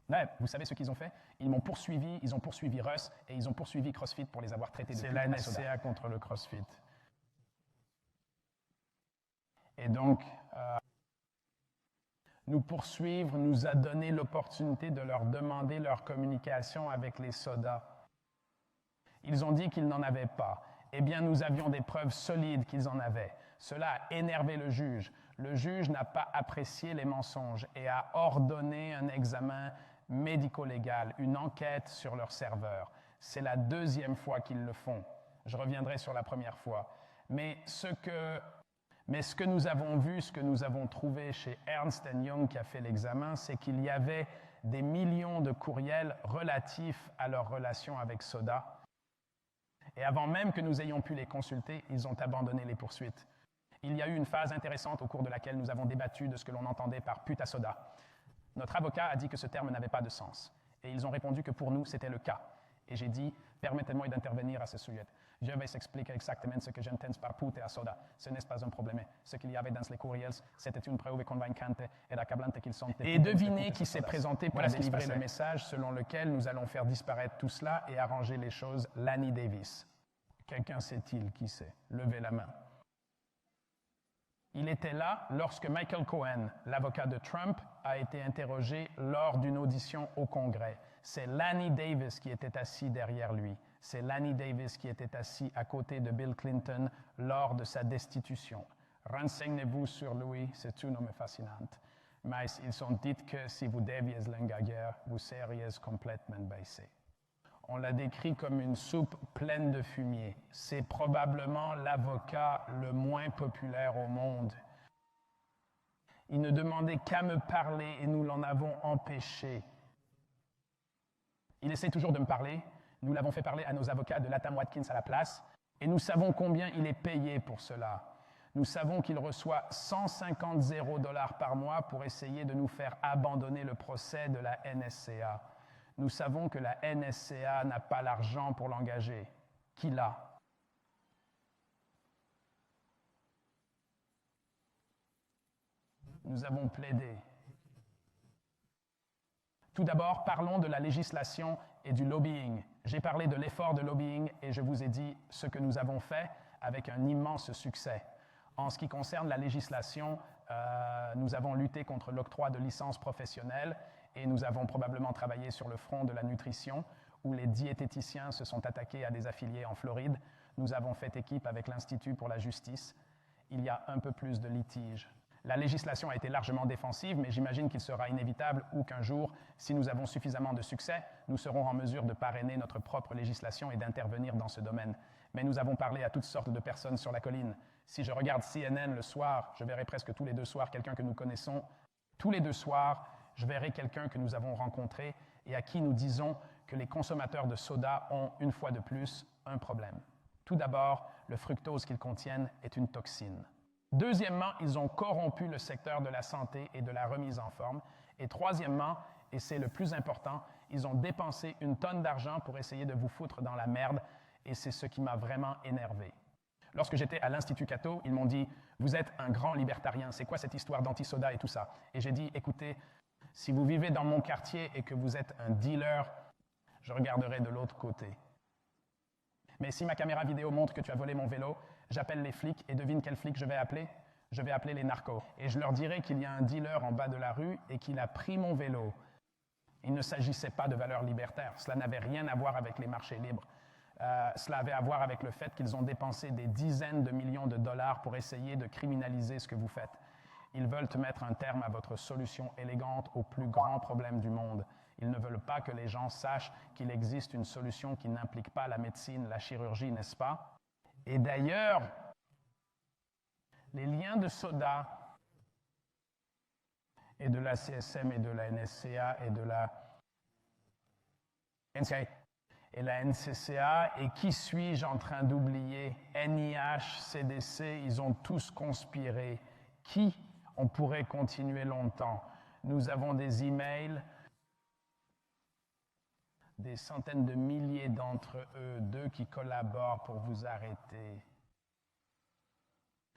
Ouais, vous savez ce qu'ils ont fait? Ils m'ont poursuivi, ils ont poursuivi Russ et ils ont poursuivi CrossFit pour les avoir traités de putes à soda. C'est la NSCA contre le CrossFit. Et donc, nous poursuivre nous a donné l'opportunité de leur demander leur communication avec les sodas. Ils ont dit qu'ils n'en avaient pas. Eh bien, nous avions des preuves solides qu'ils en avaient. Cela a énervé le juge. Le juge n'a pas apprécié les mensonges et a ordonné un examen médico-légal, une enquête sur leur serveur. C'est la deuxième fois qu'ils le font. Je reviendrai sur la première fois. Mais ce que nous avons vu, ce que nous avons trouvé chez Ernst & Young qui a fait l'examen, c'est qu'il y avait des millions de courriels relatifs à leur relation avec Soda. Et avant même que nous ayons pu les consulter, ils ont abandonné les poursuites. Il y a eu une phase intéressante au cours de laquelle nous avons débattu de ce que l'on entendait par pute à soda. Notre avocat a dit que ce terme n'avait pas de sens. Et ils ont répondu que pour nous, c'était le cas. Et j'ai dit, permettez-moi d'intervenir à ce sujet. Je vais expliquer exactement ce que j'entends par pute à soda. Ce n'est pas un problème. Ce qu'il y avait dans les courriels, c'était une preuve convaincante et accablante qu'ils sont... Et devinez qui s'est présenté pour délivrer le message selon lequel nous allons faire disparaître tout cela et arranger les choses, Lanny Davis. Quelqu'un sait-il qui c'est? Levez la main. Il était là lorsque Michael Cohen, l'avocat de Trump, a été interrogé lors d'une audition au Congrès. C'est Lanny Davis qui était assis derrière lui. C'est Lanny Davis qui était assis à côté de Bill Clinton lors de sa destitution. Renseignez-vous sur lui, c'est un homme fascinant. Mais ils ont dit que si vous deviez l'engager, vous seriez complètement baissé. On l'a décrit comme une soupe pleine de fumier. C'est probablement l'avocat le moins populaire au monde. Il ne demandait qu'à me parler et nous l'en avons empêché. Il essaie toujours de me parler. Nous l'avons fait parler à nos avocats de Latham Watkins à la place. Et nous savons combien il est payé pour cela. Nous savons qu'il reçoit 150 $ par mois pour essayer de nous faire abandonner le procès de la NSCA. Nous savons que la NSCA n'a pas l'argent pour l'engager. Qui l'a? Nous avons plaidé. Tout d'abord, parlons de la législation et du lobbying. J'ai parlé de l'effort de lobbying et je vous ai dit ce que nous avons fait avec un immense succès. En ce qui concerne la législation, nous avons lutté contre l'octroi de licences professionnelles et nous avons probablement travaillé sur le front de la nutrition, où les diététiciens se sont attaqués à des affiliés en Floride. Nous avons fait équipe avec l'Institut pour la justice. Il y a un peu plus de litiges. La législation a été largement défensive, mais j'imagine qu'il sera inévitable ou qu'un jour, si nous avons suffisamment de succès, nous serons en mesure de parrainer notre propre législation et d'intervenir dans ce domaine. Mais nous avons parlé à toutes sortes de personnes sur la colline. Si je regarde CNN le soir, je verrai presque tous les 2 soirs quelqu'un que nous connaissons. Tous les 2 soirs, je verrai quelqu'un que nous avons rencontré et à qui nous disons que les consommateurs de soda ont, une fois de plus, un problème. Tout d'abord, le fructose qu'ils contiennent est une toxine. Deuxièmement, ils ont corrompu le secteur de la santé et de la remise en forme. Et troisièmement, et c'est le plus important, ils ont dépensé une tonne d'argent pour essayer de vous foutre dans la merde, et c'est ce qui m'a vraiment énervé. Lorsque j'étais à l'Institut Cato, ils m'ont dit « Vous êtes un grand libertarien, c'est quoi cette histoire d'anti-soda et tout ça ?» Et j'ai dit « Écoutez, si vous vivez dans mon quartier et que vous êtes un dealer, je regarderai de l'autre côté. Mais si ma caméra vidéo montre que tu as volé mon vélo, j'appelle les flics et devine quel flic je vais appeler? Je vais appeler les narcos. Et je leur dirai qu'il y a un dealer en bas de la rue et qu'il a pris mon vélo. Il ne s'agissait pas de valeurs libertaires. Cela n'avait rien à voir avec les marchés libres. Cela avait à voir avec le fait qu'ils ont dépensé des dizaines de millions de dollars pour essayer de criminaliser ce que vous faites. Ils veulent mettre un terme à votre solution élégante au plus grand problème du monde. Ils ne veulent pas que les gens sachent qu'il existe une solution qui n'implique pas la médecine, la chirurgie, n'est-ce pas? Et d'ailleurs, les liens de soda et de la CSM et de la NSCA et de la NCCA et qui suis-je en train d'oublier? NIH, CDC, ils ont tous conspiré. Qui On pourrait continuer longtemps. Nous avons des emails, des centaines de milliers d'entre eux, d'eux qui collaborent pour vous arrêter.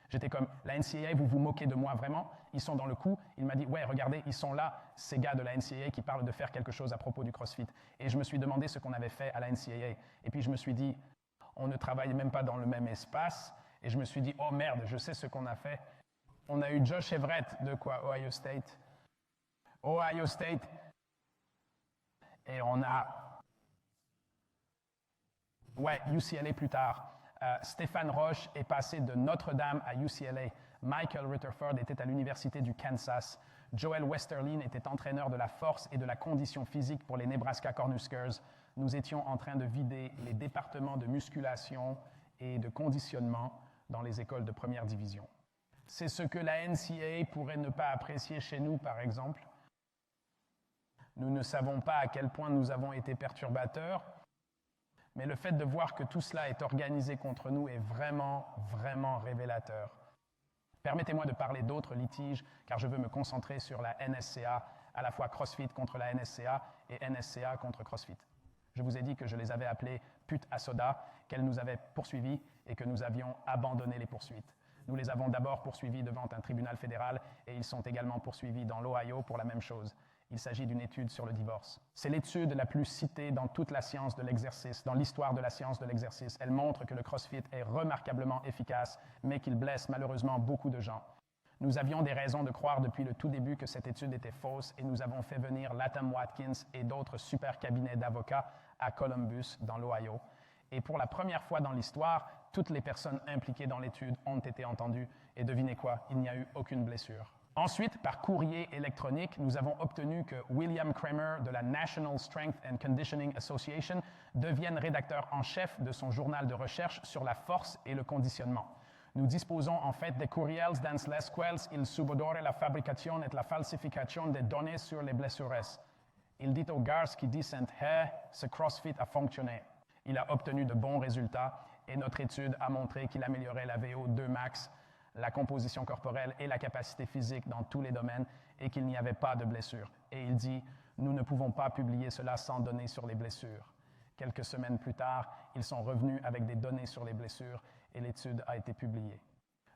J'étais comme, la NCAA, vous vous moquez de moi vraiment? Ils sont dans le coup. Il m'a dit, ouais, regardez, ils sont là, ces gars de la NCAA qui parlent de faire quelque chose à propos du CrossFit. Et je me suis demandé ce qu'on avait fait à la NCAA. Et puis je me suis dit, on ne travaille même pas dans le même espace. Et je me suis dit, oh merde, je sais ce qu'on a fait. On a eu Josh Everett de quoi? Ohio State. Ohio State. Et on a... Ouais, UCLA plus tard. Stéphane Roche est passé de Notre-Dame à UCLA. Michael Rutherford était à l'Université du Kansas. Joel Westerlin était entraîneur de la force et de la condition physique pour les Nebraska Cornhuskers. Nous étions en train de vider les départements de musculation et de conditionnement dans les écoles de première division. C'est ce que la NCAA pourrait ne pas apprécier chez nous, par exemple. Nous ne savons pas à quel point nous avons été perturbateurs, mais le fait de voir que tout cela est organisé contre nous est vraiment, vraiment révélateur. Permettez-moi de parler d'autres litiges, car je veux me concentrer sur la NSCA, à la fois CrossFit contre la NSCA et NSCA contre CrossFit. Je vous ai dit que je les avais appelées putes à soda, qu'elles nous avaient poursuivis et que nous avions abandonné les poursuites. Nous les avons d'abord poursuivis devant un tribunal fédéral et ils sont également poursuivis dans l'Ohio pour la même chose. Il s'agit d'une étude sur le divorce. C'est l'étude la plus citée dans toute la science de l'exercice, dans l'histoire de la science de l'exercice. Elle montre que le CrossFit est remarquablement efficace, mais qu'il blesse malheureusement beaucoup de gens. Nous avions des raisons de croire depuis le tout début que cette étude était fausse et nous avons fait venir Latham Watkins et d'autres super cabinets d'avocats à Columbus, dans l'Ohio. Et pour la première fois dans l'histoire, toutes les personnes impliquées dans l'étude ont été entendues. Et devinez quoi, il n'y a eu aucune blessure. Ensuite, par courrier électronique, nous avons obtenu que William Kramer de la National Strength and Conditioning Association devienne rédacteur en chef de son journal de recherche sur la force et le conditionnement. Nous disposons en fait des courriels dans les quels il subodore la fabrication et la falsification des données sur les blessures. Il dit aux gars qui disent « Hey, ce CrossFit a fonctionné ». Il a obtenu de bons résultats et notre étude a montré qu'il améliorait la VO2 max, la composition corporelle et la capacité physique dans tous les domaines et qu'il n'y avait pas de blessures. Et il dit « Nous ne pouvons pas publier cela sans données sur les blessures ». Quelques semaines plus tard, ils sont revenus avec des données sur les blessures et l'étude a été publiée.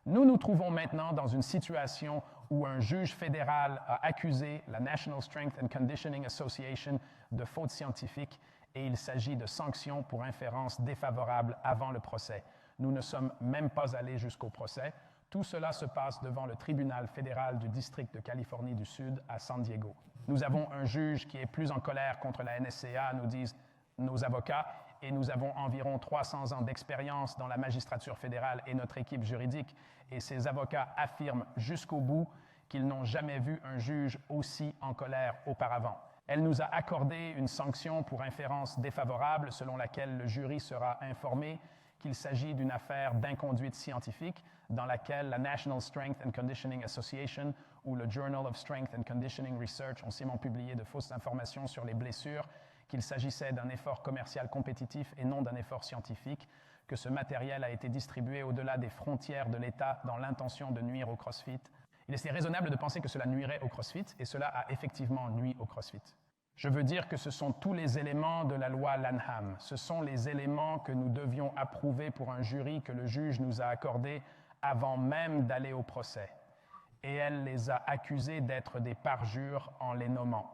Nous nous trouvons maintenant dans une situation où un juge fédéral a accusé la National Strength and Conditioning Association de faute scientifique et il s'agit de sanctions pour inférence défavorables avant le procès. Nous ne sommes même pas allés jusqu'au procès. Tout cela se passe devant le tribunal fédéral du district de Californie du Sud à San Diego. Nous avons un juge qui est plus en colère contre la NSCA, nous disent nos avocats, et nous avons environ 300 ans d'expérience dans la magistrature fédérale et notre équipe juridique, et ces avocats affirment jusqu'au bout qu'ils n'ont jamais vu un juge aussi en colère auparavant. Elle nous a accordé une sanction pour inférence défavorable selon laquelle le jury sera informé qu'il s'agit d'une affaire d'inconduite scientifique dans laquelle la National Strength and Conditioning Association ou le Journal of Strength and Conditioning Research ont sciemment publié de fausses informations sur les blessures, qu'il s'agissait d'un effort commercial compétitif et non d'un effort scientifique, que ce matériel a été distribué au-delà des frontières de l'État dans l'intention de nuire au CrossFit. Il était raisonnable de penser que cela nuirait au CrossFit et cela a effectivement nui au CrossFit. Je veux dire que ce sont tous les éléments de la loi Lanham. Ce sont les éléments que nous devions approuver pour un jury que le juge nous a accordés avant même d'aller au procès. Et elle les a accusés d'être des parjures en les nommant.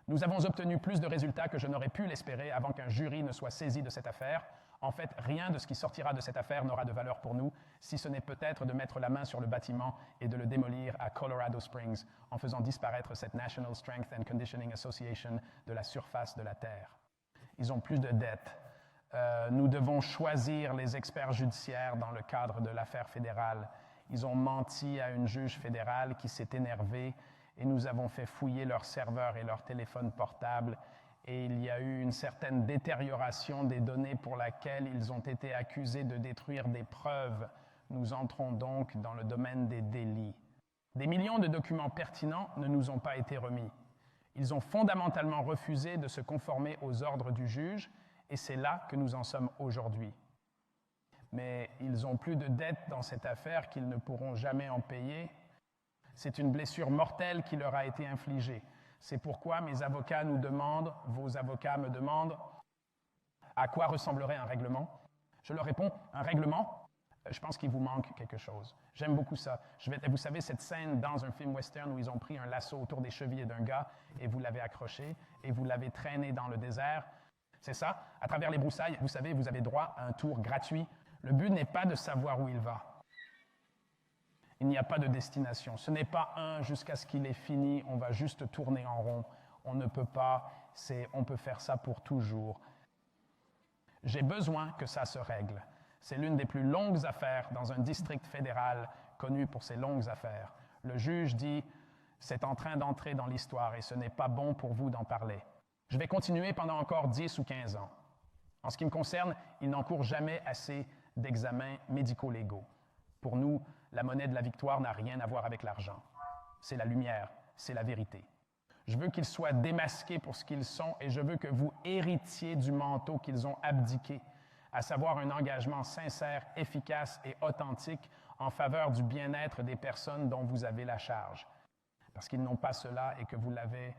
Nous avons obtenu plus de résultats que je n'aurais pu l'espérer avant qu'un jury ne soit saisi de cette affaire. En fait, rien de ce qui sortira de cette affaire n'aura de valeur pour nous, si ce n'est peut-être de mettre la main sur le bâtiment et de le démolir à Colorado Springs en faisant disparaître cette National Strength and Conditioning Association de la surface de la Terre. Ils ont plus de dettes. Nous devons choisir les experts judiciaires dans le cadre de l'affaire fédérale. Ils ont menti à une juge fédérale qui s'est énervée et nous avons fait fouiller leurs serveurs et leurs téléphones portables et il y a eu une certaine détérioration des données pour laquelle ils ont été accusés de détruire des preuves. Nous entrons donc dans le domaine des délits. Des millions de documents pertinents ne nous ont pas été remis. Ils ont fondamentalement refusé de se conformer aux ordres du juge et c'est là que nous en sommes aujourd'hui. Mais ils ont plus de dettes dans cette affaire qu'ils ne pourront jamais en payer. C'est une blessure mortelle qui leur a été infligée. C'est pourquoi mes avocats nous demandent, vos avocats me demandent, à quoi ressemblerait un règlement? Je leur réponds, un règlement? Je pense qu'il vous manque quelque chose. J'aime beaucoup ça. Vous savez, cette scène dans un film western où ils ont pris un lasso autour des chevilles d'un gars et vous l'avez accroché et vous l'avez traîné dans le désert. C'est ça. À travers les broussailles, vous savez, vous avez droit à un tour gratuit. Le but n'est pas de savoir où il va. Il n'y a pas de destination. Ce n'est pas un jusqu'à ce qu'il est fini, on va juste tourner en rond. On ne peut pas, on peut faire ça pour toujours. J'ai besoin que ça se règle. C'est l'une des plus longues affaires dans un district fédéral connu pour ses longues affaires. Le juge dit « c'est en train d'entrer dans l'histoire et ce n'est pas bon pour vous d'en parler ». Je vais continuer pendant encore 10 ou 15 ans. En ce qui me concerne, il n'encourt jamais assez d'examens médico-légaux. Pour nous, la monnaie de la victoire n'a rien à voir avec l'argent. C'est la lumière, c'est la vérité. Je veux qu'ils soient démasqués pour ce qu'ils sont et je veux que vous héritiez du manteau qu'ils ont abdiqué, à savoir un engagement sincère, efficace et authentique en faveur du bien-être des personnes dont vous avez la charge. Parce qu'ils n'ont pas cela et que vous l'avez,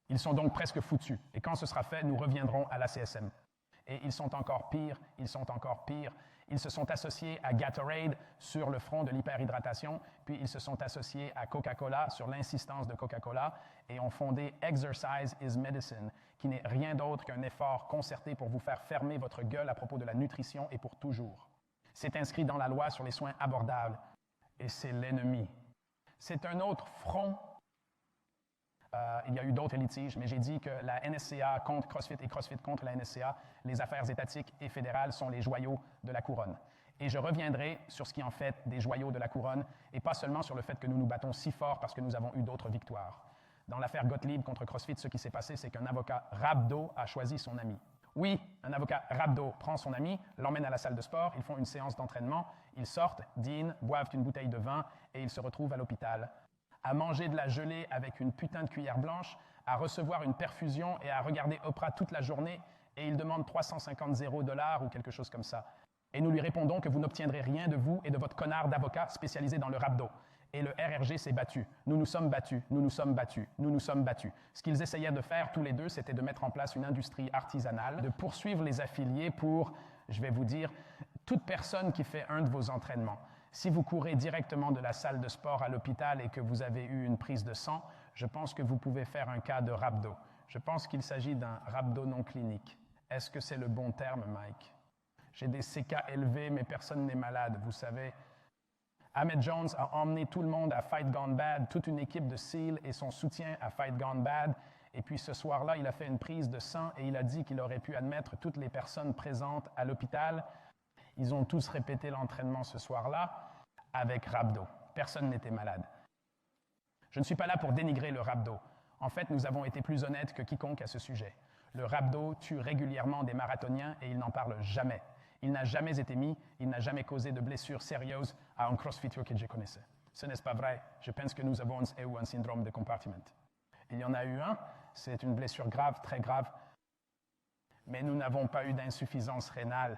ils sont donc presque foutus. Et quand ce sera fait, nous reviendrons à la CSM. Et ils sont encore pires, ils sont encore pires. Ils se sont associés à Gatorade sur le front de l'hyperhydratation, puis ils se sont associés à Coca-Cola sur l'insistance de Coca-Cola et ont fondé Exercise is Medicine, qui n'est rien d'autre qu'un effort concerté pour vous faire fermer votre gueule à propos de la nutrition et pour toujours. C'est inscrit dans la loi sur les soins abordables et c'est l'ennemi. C'est un autre front. Il y a eu d'autres litiges, mais j'ai dit que la NSCA contre CrossFit et CrossFit contre la NSCA, les affaires étatiques et fédérales sont les joyaux de la couronne. Et je reviendrai sur ce qui en fait des joyaux de la couronne, et pas seulement sur le fait que nous nous battons si fort parce que nous avons eu d'autres victoires. Dans l'affaire Gottlieb contre CrossFit, ce qui s'est passé, c'est qu'un avocat rhabdo a choisi son ami. Oui, un avocat rhabdo prend son ami, l'emmène à la salle de sport, ils font une séance d'entraînement, ils sortent, dînent, boivent une bouteille de vin, et ils se retrouvent à l'hôpital. À manger de la gelée avec une putain de cuillère blanche, à recevoir une perfusion et à regarder Oprah toute la journée, et il demande 350 $, ou quelque chose comme ça. Et nous lui répondons que vous n'obtiendrez rien de vous et de votre connard d'avocat spécialisé dans le rhabdo. Et le RRG s'est battu. Nous nous sommes battus, nous nous sommes battus, nous nous sommes battus. Ce qu'ils essayaient de faire tous les deux, c'était de mettre en place une industrie artisanale, de poursuivre les affiliés pour, je vais vous dire, toute personne qui fait un de vos entraînements. Si vous courez directement de la salle de sport à l'hôpital et que vous avez eu une prise de sang, je pense que vous pouvez faire un cas de rhabdo. Je pense qu'il s'agit d'un rhabdo non clinique. Est-ce que c'est le bon terme, Mike? J'ai des CK élevés, mais personne n'est malade, vous savez. Ahmed Jones a emmené tout le monde à Fight Gone Bad, toute une équipe de SEAL et son soutien à Fight Gone Bad. Et puis ce soir-là, il a fait une prise de sang et il a dit qu'il aurait pu admettre toutes les personnes présentes à l'hôpital. Ils ont tous répété l'entraînement ce soir-là avec rhabdo. Personne n'était malade. Je ne suis pas là pour dénigrer le rhabdo. En fait, nous avons été plus honnêtes que quiconque à ce sujet. Le rhabdo tue régulièrement des marathoniens et il n'en parle jamais. Il n'a jamais été mis, il n'a jamais causé de blessures sérieuses à un crossfitter que je connaissais. Ce n'est pas vrai. Je pense que nous avons eu un syndrome de compartiment. Il y en a eu un, c'est une blessure grave, très grave, mais nous n'avons pas eu d'insuffisance rénale.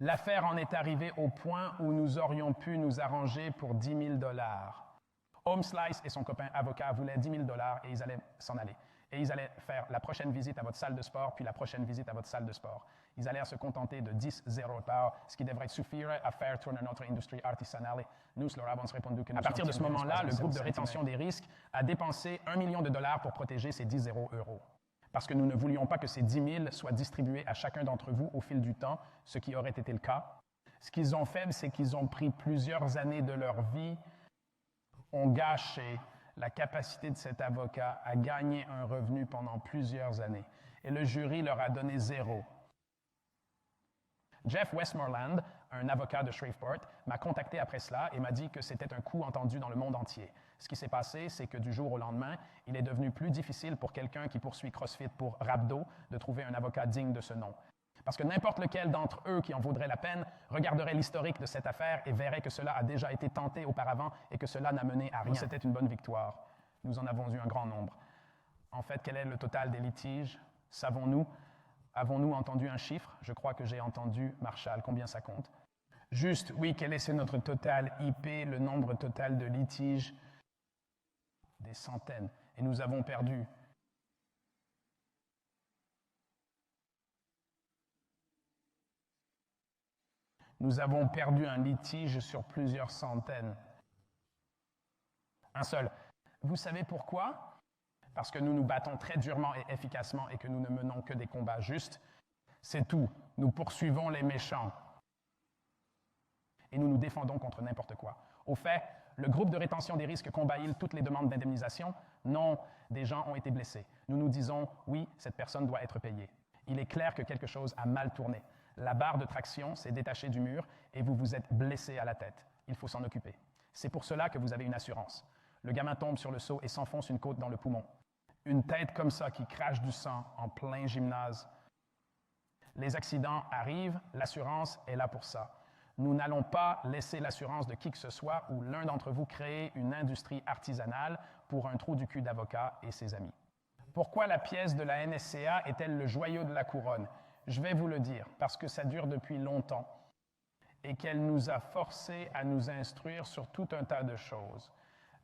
L'affaire en est arrivée au point où nous aurions pu nous arranger pour 10 000 $. Home Slice et son copain avocat voulaient 10 000 $ et ils allaient s'en aller. Et ils allaient faire la prochaine visite à votre salle de sport, puis la prochaine visite à votre salle de sport. Ils allaient se contenter de 10 0 $, ce qui devrait suffire à faire tourner notre industrie artisanale. Nous leur avons répondu que nous. À partir de ce moment-là, le groupe de rétention des risques a dépensé $1 million pour protéger ces 10 0 €. Parce que nous ne voulions pas que ces 10 000 soient distribués à chacun d'entre vous au fil du temps, ce qui aurait été le cas. Ce qu'ils ont fait, c'est qu'ils ont pris plusieurs années de leur vie, ont gâché la capacité de cet avocat à gagner un revenu pendant plusieurs années. Et le jury leur a donné 0. Jeff Westmoreland, un avocat de Shreveport, m'a contacté après cela et m'a dit que c'était un coup entendu dans le monde entier. Ce qui s'est passé, c'est que du jour au lendemain, il est devenu plus difficile pour quelqu'un qui poursuit CrossFit pour rhabdo de trouver un avocat digne de ce nom. Parce que n'importe lequel d'entre eux qui en vaudrait la peine regarderait l'historique de cette affaire et verrait que cela a déjà été tenté auparavant et que cela n'a mené à rien. C'était une bonne victoire. Nous en avons eu un grand nombre. En fait, quel est le total des litiges? Savons-nous? Avons-nous entendu un chiffre? Je crois que j'ai entendu Marshall. Combien ça compte? Juste, oui, quel est notre total IP, le nombre total de litiges? Des centaines. Et nous avons perdu. Nous avons perdu un litige sur plusieurs centaines. Un seul. Vous savez pourquoi? Parce que nous nous battons très durement et efficacement et que nous ne menons que des combats justes. C'est tout. Nous poursuivons les méchants. Et nous nous défendons contre n'importe quoi. Au fait, le groupe de rétention des risques combat-il toutes les demandes d'indemnisation? Non, des gens ont été blessés. Nous nous disons, oui, cette personne doit être payée. Il est clair que quelque chose a mal tourné. La barre de traction s'est détachée du mur et vous vous êtes blessé à la tête. Il faut s'en occuper. C'est pour cela que vous avez une assurance. Le gamin tombe sur le seau et s'enfonce une côte dans le poumon. Une tête comme ça qui crache du sang en plein gymnase. Les accidents arrivent, l'assurance est là pour ça. Nous n'allons pas laisser l'assurance de qui que ce soit ou l'un d'entre vous créer une industrie artisanale pour un trou du cul d'avocat et ses amis. Pourquoi la pièce de la NSCA est-elle le joyau de la couronne? Je vais vous le dire, parce que ça dure depuis longtemps et qu'elle nous a forcés à nous instruire sur tout un tas de choses.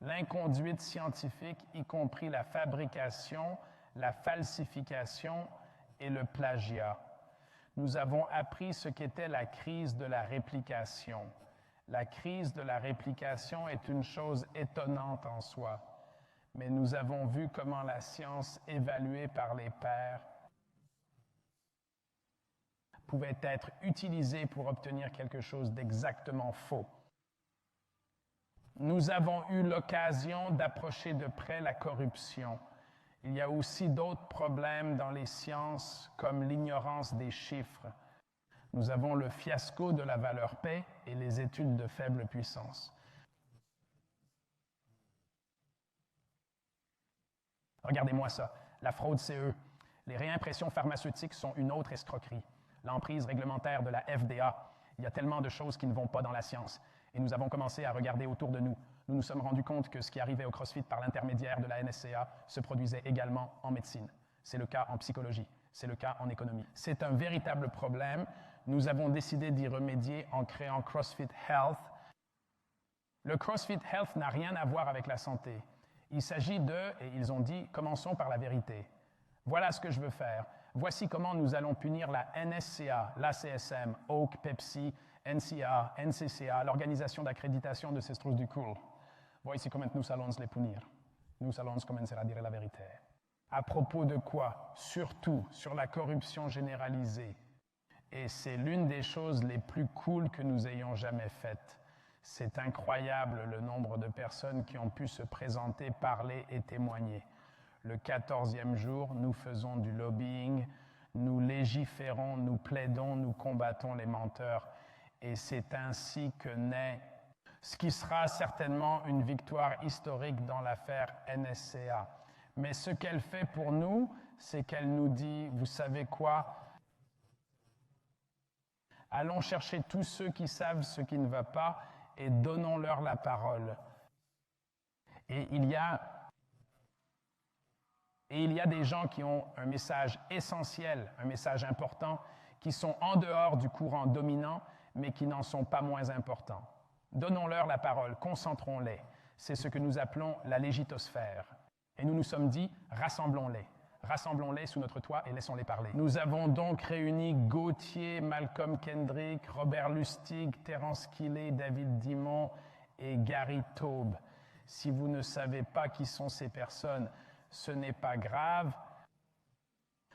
L'inconduite scientifique, y compris la fabrication, la falsification et le plagiat. Nous avons appris ce qu'était la crise de la réplication. La crise de la réplication est une chose étonnante en soi, mais nous avons vu comment la science évaluée par les pairs pouvait être utilisée pour obtenir quelque chose d'exactement faux. Nous avons eu l'occasion d'approcher de près la corruption. Il y a aussi d'autres problèmes dans les sciences, comme l'ignorance des chiffres. Nous avons le fiasco de la valeur paix et les études de faible puissance. Regardez-moi ça, la fraude CE. Les réimpressions pharmaceutiques sont une autre escroquerie. L'emprise réglementaire de la FDA. Il y a tellement de choses qui ne vont pas dans la science. Et nous avons commencé à regarder autour de nous. Nous nous sommes rendus compte que ce qui arrivait au CrossFit par l'intermédiaire de la NSCA se produisait également en médecine. C'est le cas en psychologie. C'est le cas en économie. C'est un véritable problème. Nous avons décidé d'y remédier en créant CrossFit Health. Le CrossFit Health n'a rien à voir avec la santé. Il s'agit de, et ils ont dit, commençons par la vérité. Voilà ce que je veux faire. Voici comment nous allons punir la NSCA, l'ACSM, Oak, Pepsi, NCA, NCCA, l'organisation d'accréditation de ces trous du cool. Voici comment nous allons les punir. Nous allons commencer à dire la vérité. À propos de quoi? Surtout sur la corruption généralisée. Et c'est l'une des choses les plus cool que nous ayons jamais faites. C'est incroyable le nombre de personnes qui ont pu se présenter, parler et témoigner. Le 14e jour, nous faisons du lobbying, nous légiférons, nous plaidons, nous combattons les menteurs. Et c'est ainsi que naît ce qui sera certainement une victoire historique dans l'affaire NSCA. Mais ce qu'elle fait pour nous, c'est qu'elle nous dit, vous savez quoi? Allons chercher tous ceux qui savent ce qui ne va pas et donnons-leur la parole. Et il y a des gens qui ont un message essentiel, un message important, qui sont en dehors du courant dominant, mais qui n'en sont pas moins importants. Donnons-leur la parole, concentrons-les. C'est ce que nous appelons la légitosphère. Et nous nous sommes dit, rassemblons-les. Rassemblons-les sous notre toit et laissons-les parler. Nous avons donc réuni Gauthier, Malcolm Kendrick, Robert Lustig, Terence Quillet, David Dimon et Gary Taube. Si vous ne savez pas qui sont ces personnes, ce n'est pas grave.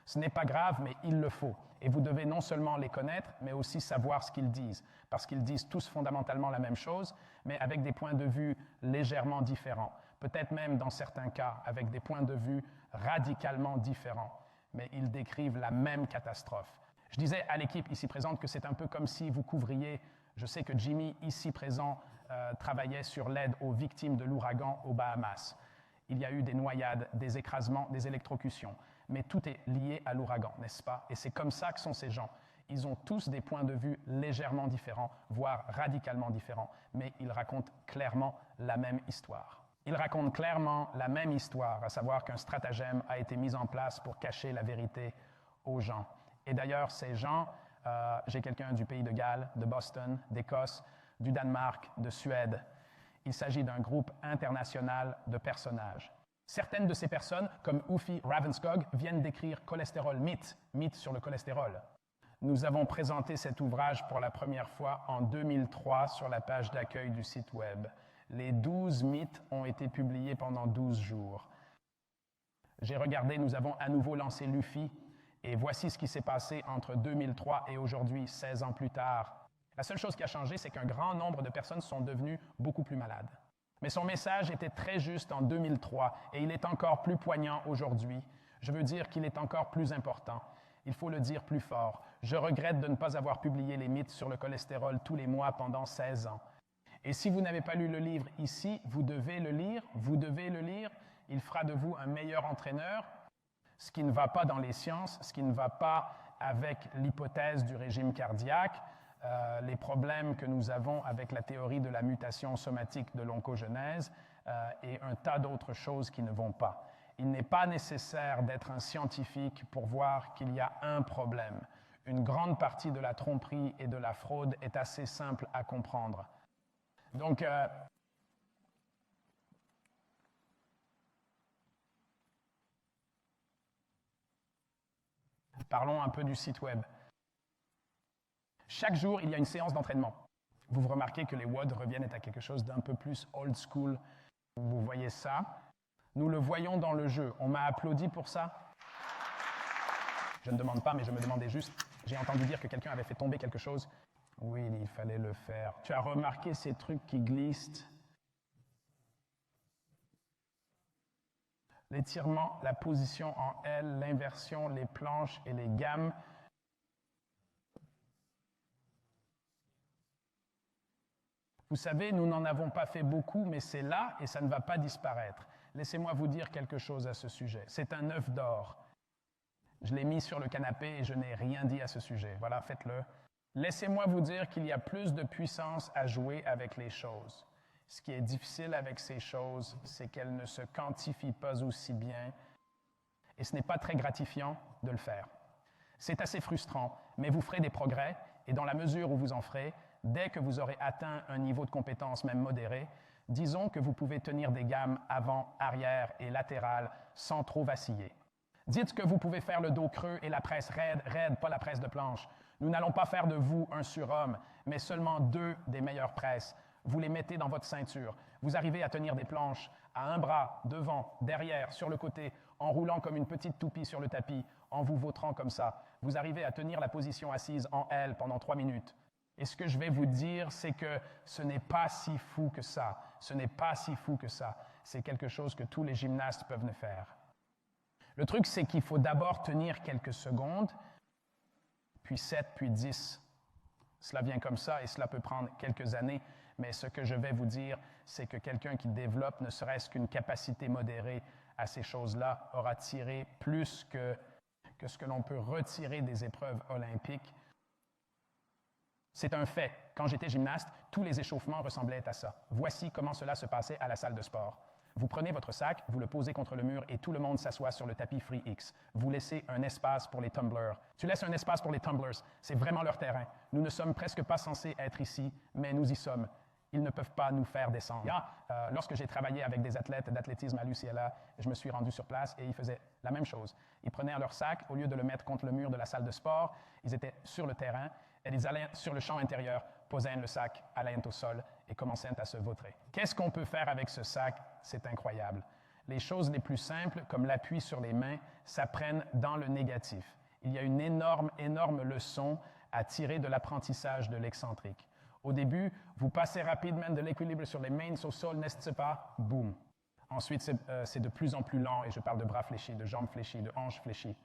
Ce n'est pas grave, mais il le faut. Et vous devez non seulement les connaître, mais aussi savoir ce qu'ils disent. Parce qu'ils disent tous fondamentalement la même chose, mais avec des points de vue légèrement différents. Peut-être même, dans certains cas, avec des points de vue radicalement différents. Mais ils décrivent la même catastrophe. Je disais à l'équipe ici présente que c'est un peu comme si vous couvriez, je sais que Jimmy, ici présent, travaillait sur l'aide aux victimes de l'ouragan aux Bahamas. Il y a eu des noyades, des écrasements, des électrocutions. Mais tout est lié à l'ouragan, n'est-ce pas? Et c'est comme ça que sont ces gens. Ils ont tous des points de vue légèrement différents, voire radicalement différents, mais ils racontent clairement la même histoire. Ils racontent clairement la même histoire, à savoir qu'un stratagème a été mis en place pour cacher la vérité aux gens. Et d'ailleurs, ces gens J'ai quelqu'un du pays de Galles, de Boston, d'Écosse, du Danemark, de Suède. Il s'agit d'un groupe international de personnages. Certaines de ces personnes, comme Uffe Ravensskog, viennent d'écrire Cholestérol Mythe, mythe sur le cholestérol. Nous avons présenté cet ouvrage pour la première fois en 2003 sur la page d'accueil du site web. Les 12 mythes ont été publiés pendant 12 jours. J'ai regardé, nous avons à nouveau lancé l'UFI, et voici ce qui s'est passé entre 2003 et aujourd'hui, 16 ans plus tard. La seule chose qui a changé, c'est qu'un grand nombre de personnes sont devenues beaucoup plus malades. Mais son message était très juste en 2003, et il est encore plus poignant aujourd'hui. Je veux dire qu'il est encore plus important. Il faut le dire plus fort. Je regrette de ne pas avoir publié les mythes sur le cholestérol tous les mois pendant 16 ans. Et si vous n'avez pas lu le livre ici, vous devez le lire, vous devez le lire. Il fera de vous un meilleur entraîneur, ce qui ne va pas dans les sciences, ce qui ne va pas avec l'hypothèse du régime cardiaque, les problèmes que nous avons avec la théorie de la mutation somatique de l'oncogenèse et un tas d'autres choses qui ne vont pas. Il n'est pas nécessaire d'être un scientifique pour voir qu'il y a un problème. Une grande partie de la tromperie et de la fraude est assez simple à comprendre. Donc, parlons un peu du site web. Chaque jour, il y a une séance d'entraînement. Vous remarquez que les WOD reviennent à quelque chose d'un peu plus old school. Vous voyez ça? Nous le voyons dans le jeu. On m'a applaudi pour ça. Je ne demande pas, mais je me demandais juste. J'ai entendu dire que quelqu'un avait fait tomber quelque chose. Oui, il fallait le faire. Tu as remarqué ces trucs qui glissent? L'étirement, la position en L, l'inversion, les planches et les gammes. Vous savez, nous n'en avons pas fait beaucoup, mais c'est là et ça ne va pas disparaître. Laissez-moi vous dire quelque chose à ce sujet. C'est un œuf d'or. Je l'ai mis sur le canapé et je n'ai rien dit à ce sujet. Voilà, faites-le. Laissez-moi vous dire qu'il y a plus de puissance à jouer avec les choses. Ce qui est difficile avec ces choses, c'est qu'elles ne se quantifient pas aussi bien et ce n'est pas très gratifiant de le faire. C'est assez frustrant, mais vous ferez des progrès et dans la mesure où vous en ferez, dès que vous aurez atteint un niveau de compétence même modéré, disons que vous pouvez tenir des gammes avant, arrière et latérales sans trop vaciller. Dites que vous pouvez faire le dos creux et la presse raide, pas la presse de planche. Nous n'allons pas faire de vous un surhomme, mais seulement 2 des meilleures presses. Vous les mettez dans votre ceinture. Vous arrivez à tenir des planches à un bras, devant, derrière, sur le côté, en roulant comme une petite toupie sur le tapis, en vous vautrant comme ça. Vous arrivez à tenir la position assise en L pendant 3 minutes. Et ce que je vais vous dire, c'est que ce n'est pas si fou que ça. Ce n'est pas si fou que ça. C'est quelque chose que tous les gymnastes peuvent le faire. Le truc, c'est qu'il faut d'abord tenir quelques secondes, puis 7, puis 10. Cela vient comme ça et cela peut prendre quelques années, mais ce que je vais vous dire, c'est que quelqu'un qui développe ne serait-ce qu'une capacité modérée à ces choses-là aura tiré plus que ce que l'on peut retirer des épreuves olympiques. C'est un fait. Quand j'étais gymnaste, tous les échauffements ressemblaient à ça. Voici comment cela se passait à la salle de sport. Vous prenez votre sac, vous le posez contre le mur et tout le monde s'assoit sur le tapis Free X. Vous laissez un espace pour les tumblers. Tu laisses un espace pour les tumblers. C'est vraiment leur terrain. Nous ne sommes presque pas censés être ici, mais nous y sommes. Ils ne peuvent pas nous faire descendre. Lorsque j'ai travaillé avec des athlètes d'athlétisme à l'UCLA, je me suis rendu sur place et ils faisaient la même chose. Ils prenaient leur sac, au lieu de le mettre contre le mur de la salle de sport, ils étaient sur le terrain et ils allaient sur le champ intérieur, posaient le sac, allaient au sol et commençaient à se vautrer. Qu'est-ce qu'on peut faire avec ce sac? C'est incroyable. Les choses les plus simples, comme l'appui sur les mains, s'apprennent dans le négatif. Il y a une énorme leçon à tirer de l'apprentissage de l'excentrique. Au début, vous passez rapidement de l'équilibre sur les mains au sol, n'est-ce pas? Boum. Ensuite, c'est de plus en plus lent, et je parle de bras fléchis, de jambes fléchies, de hanches fléchies.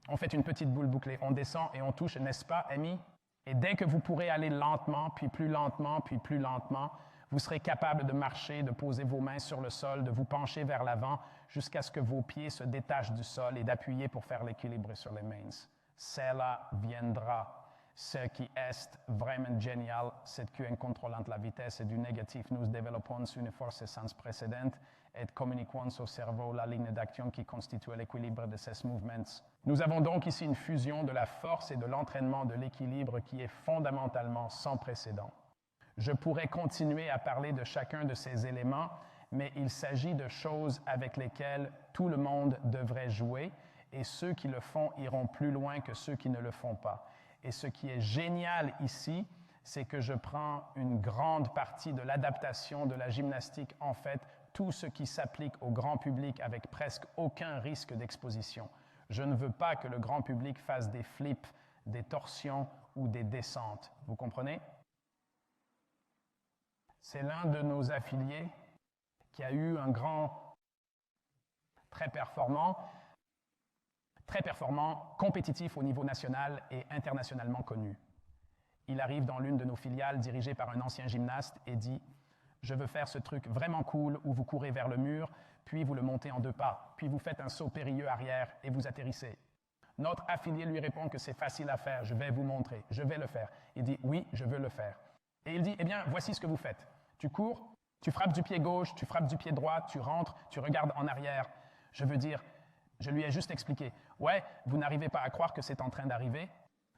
On fait une petite boule bouclée, on descend et on touche, n'est-ce pas, Amy? Et dès que vous pourrez aller lentement, puis plus lentement, puis plus lentement, vous serez capable de marcher, de poser vos mains sur le sol, de vous pencher vers l'avant jusqu'à ce que vos pieds se détachent du sol et d'appuyer pour faire l'équilibre sur les mains. Cela viendra. Ce qui est vraiment génial, c'est qu'en contrôlant la vitesse du négatif, nous développons une force sans précédent et communiquons au cerveau la ligne d'action qui constitue l'équilibre de ces mouvements. Nous avons donc ici une fusion de la force et de l'entraînement de l'équilibre qui est fondamentalement sans précédent. Je pourrais continuer à parler de chacun de ces éléments, mais il s'agit de choses avec lesquelles tout le monde devrait jouer et ceux qui le font iront plus loin que ceux qui ne le font pas. Et ce qui est génial ici, c'est que je prends une grande partie de l'adaptation de la gymnastique, en fait, tout ce qui s'applique au grand public avec presque aucun risque d'exposition. Je ne veux pas que le grand public fasse des flips, des torsions ou des descentes. Vous comprenez? C'est l'un de nos affiliés qui a eu un grand, très performant, compétitif au niveau national et internationalement connu. Il arrive dans l'une de nos filiales dirigée par un ancien gymnaste et dit « Je veux faire ce truc vraiment cool où vous courez vers le mur, puis vous le montez en 2 pas, puis vous faites un saut périlleux arrière et vous atterrissez. » Notre affilié lui répond que c'est facile à faire, je vais vous montrer, je vais le faire. Il dit « Oui, je veux le faire. » Et il dit « Eh bien, voici ce que vous faites. Tu cours, tu frappes du pied gauche, tu frappes du pied droit, tu rentres, tu regardes en arrière. Je veux dire, je lui ai juste expliqué. Ouais, vous n'arrivez pas à croire que c'est en train d'arriver.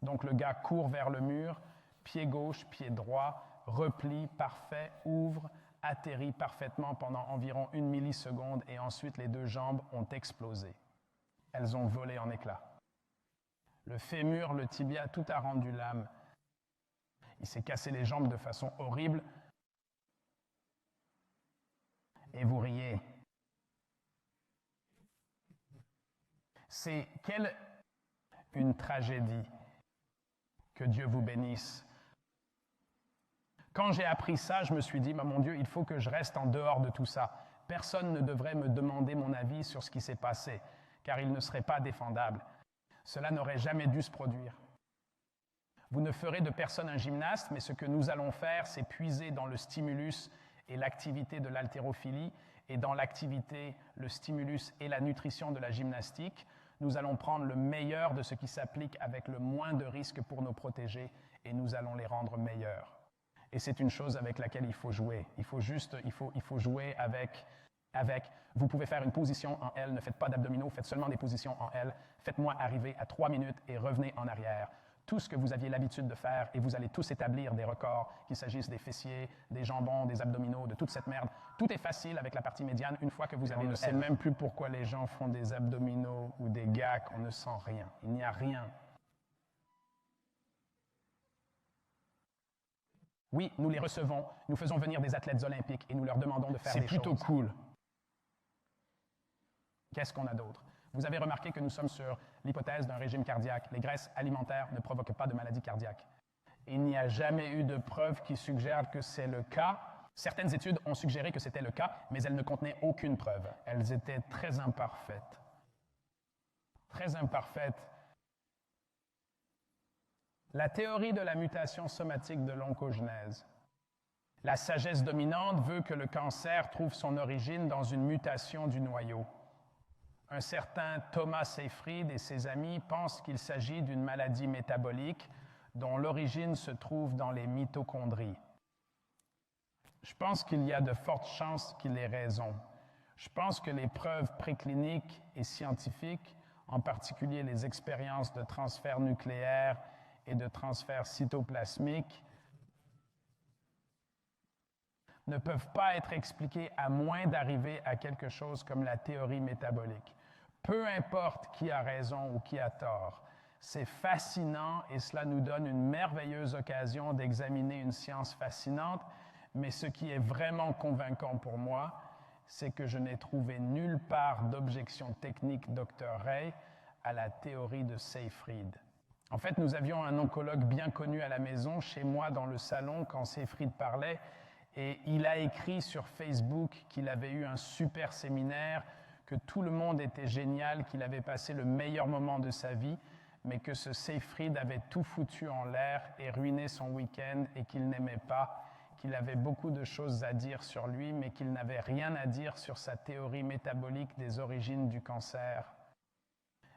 Donc le gars court vers le mur, pied gauche, pied droit, repli parfait, ouvre, atterrit parfaitement pendant environ 1 milliseconde et ensuite les 2 jambes ont explosé. Elles ont volé en éclats. Le fémur, le tibia, tout a rendu l'âme. Il s'est cassé les jambes de façon horrible. Et vous riez. C'est quelle une tragédie. Que Dieu vous bénisse. Quand j'ai appris ça, je me suis dit, mon Dieu, il faut que je reste en dehors de tout ça. Personne ne devrait me demander mon avis sur ce qui s'est passé, car il ne serait pas défendable. Cela n'aurait jamais dû se produire. Vous ne ferez de personne un gymnaste, mais ce que nous allons faire, c'est puiser dans le stimulus et l'activité de l'haltérophilie, et dans l'activité, le stimulus et la nutrition de la gymnastique. Nous allons prendre le meilleur de ce qui s'applique avec le moins de risques pour nos protégés, et nous allons les rendre meilleurs. Et c'est une chose avec laquelle il faut jouer. Il faut jouer avec. Vous pouvez faire une position en L, ne faites pas d'abdominaux, faites seulement des positions en L. Faites-moi arriver à 3 minutes et revenez en arrière. Tout ce que vous aviez l'habitude de faire, et vous allez tous établir des records, qu'il s'agisse des fessiers, des jambons, des abdominaux, de toute cette merde. Tout est facile avec la partie médiane une fois que vous avez le L. On ne sait même plus pourquoi les gens font des abdominaux ou des gags, on ne sent rien. Il n'y a rien. Oui, nous les recevons, nous faisons venir des athlètes olympiques et nous leur demandons de faire des choses. C'est plutôt cool. Qu'est-ce qu'on a d'autre? Vous avez remarqué que nous sommes sur l'hypothèse d'un régime cardiaque. Les graisses alimentaires ne provoquent pas de maladie cardiaque. Il n'y a jamais eu de preuve qui suggère que c'est le cas. Certaines études ont suggéré que c'était le cas, mais elles ne contenaient aucune preuve. Elles étaient très imparfaites. Très imparfaites. La théorie de la mutation somatique de l'oncogenèse. La sagesse dominante veut que le cancer trouve son origine dans une mutation du noyau. Un certain Thomas Seyfried et ses amis pensent qu'il s'agit d'une maladie métabolique dont l'origine se trouve dans les mitochondries. Je pense qu'il y a de fortes chances qu'il ait raison. Je pense que les preuves précliniques et scientifiques, en particulier les expériences de transfert nucléaire et de transfert cytoplasmique, ne peuvent pas être expliquées à moins d'arriver à quelque chose comme la théorie métabolique. Peu importe qui a raison ou qui a tort, c'est fascinant et cela nous donne une merveilleuse occasion d'examiner une science fascinante, mais ce qui est vraiment convaincant pour moi, c'est que je n'ai trouvé nulle part d'objection technique, Dr. Ray, à la théorie de Seyfried. En fait, nous avions un oncologue bien connu à la maison, chez moi dans le salon, quand Seyfried parlait, et il a écrit sur Facebook qu'il avait eu un super séminaire, que tout le monde était génial, qu'il avait passé le meilleur moment de sa vie, mais que ce Seyfried avait tout foutu en l'air et ruiné son week-end et qu'il n'aimait pas, qu'il avait beaucoup de choses à dire sur lui, mais qu'il n'avait rien à dire sur sa théorie métabolique des origines du cancer.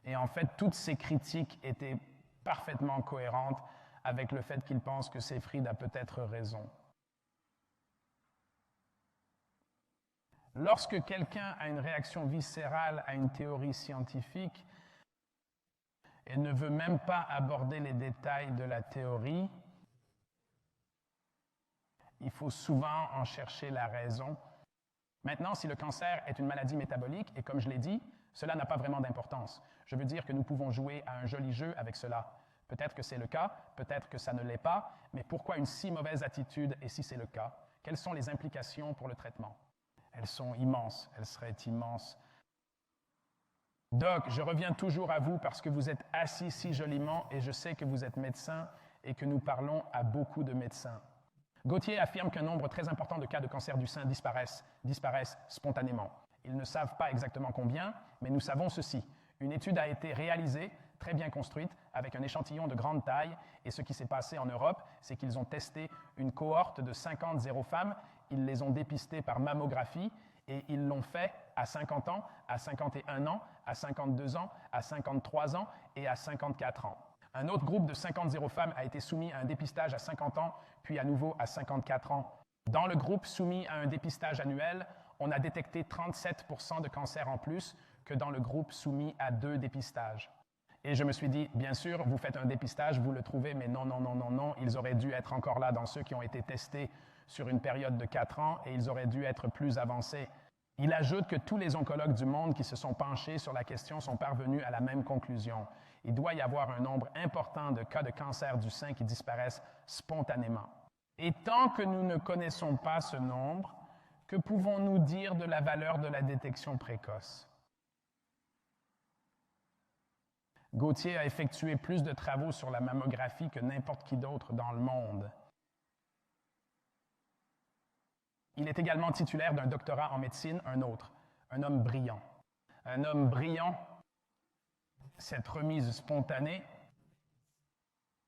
Et en fait, toutes ces critiques étaient parfaitement cohérentes avec le fait qu'il pense que Seyfried a peut-être raison. Lorsque quelqu'un a une réaction viscérale à une théorie scientifique et ne veut même pas aborder les détails de la théorie, il faut souvent en chercher la raison. Maintenant, si le cancer est une maladie métabolique, et comme je l'ai dit, cela n'a pas vraiment d'importance. Je veux dire que nous pouvons jouer à un joli jeu avec cela. Peut-être que c'est le cas, peut-être que ça ne l'est pas, mais pourquoi une si mauvaise attitude et si c'est le cas? Quelles sont les implications pour le traitement? Elles sont immenses, elles seraient immenses. Doc, je reviens toujours à vous parce que vous êtes assis si joliment et je sais que vous êtes médecin et que nous parlons à beaucoup de médecins. Gauthier affirme qu'un nombre très important de cas de cancer du sein disparaissent spontanément. Ils ne savent pas exactement combien, mais nous savons ceci. Une étude a été réalisée, très bien construite, avec un échantillon de grande taille, et ce qui s'est passé en Europe, c'est qu'ils ont testé une cohorte de 50 femmes, ils les ont dépistées par mammographie, et ils l'ont fait à 50 ans, à 51 ans, à 52 ans, à 53 ans et à 54 ans. Un autre groupe de 50 femmes a été soumis à un dépistage à 50 ans, puis à nouveau à 54 ans. Dans le groupe soumis à un dépistage annuel, on a détecté 37% de cancer en plus que dans le groupe soumis à 2 dépistages. Et je me suis dit, bien sûr, vous faites un dépistage, vous le trouvez, mais non, non, non, non, non, ils auraient dû être encore là dans ceux qui ont été testés sur une période de 4 ans et ils auraient dû être plus avancés. Il ajoute que tous les oncologues du monde qui se sont penchés sur la question sont parvenus à la même conclusion. Il doit y avoir un nombre important de cas de cancer du sein qui disparaissent spontanément. Et tant que nous ne connaissons pas ce nombre, que pouvons-nous dire de la valeur de la détection précoce? Gauthier a effectué plus de travaux sur la mammographie que n'importe qui d'autre dans le monde. Il est également titulaire d'un doctorat en médecine, un autre, un homme brillant. Un homme brillant, cette remise spontanée,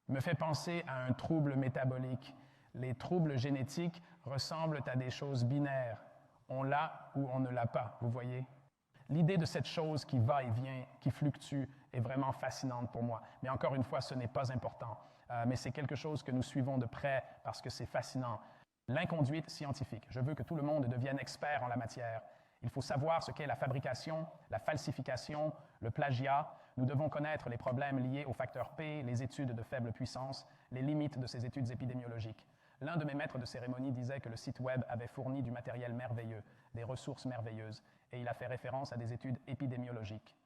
me fait penser à un trouble métabolique. Les troubles génétiques ressemblent à des choses binaires. On l'a ou on ne l'a pas, vous voyez? L'idée de cette chose qui va et vient, qui fluctue, est vraiment fascinante pour moi. Mais encore une fois, ce n'est pas important. Mais c'est quelque chose que nous suivons de près parce que c'est fascinant. L'inconduite scientifique. Je veux que tout le monde devienne expert en la matière. Il faut savoir ce qu'est la fabrication, la falsification, le plagiat. Nous devons connaître les problèmes liés au facteur P, les études de faible puissance, les limites de ces études épidémiologiques. L'un de mes maîtres de cérémonie disait que le site web avait fourni du matériel merveilleux, des ressources merveilleuses, et il a fait référence à des études épidémiologiques.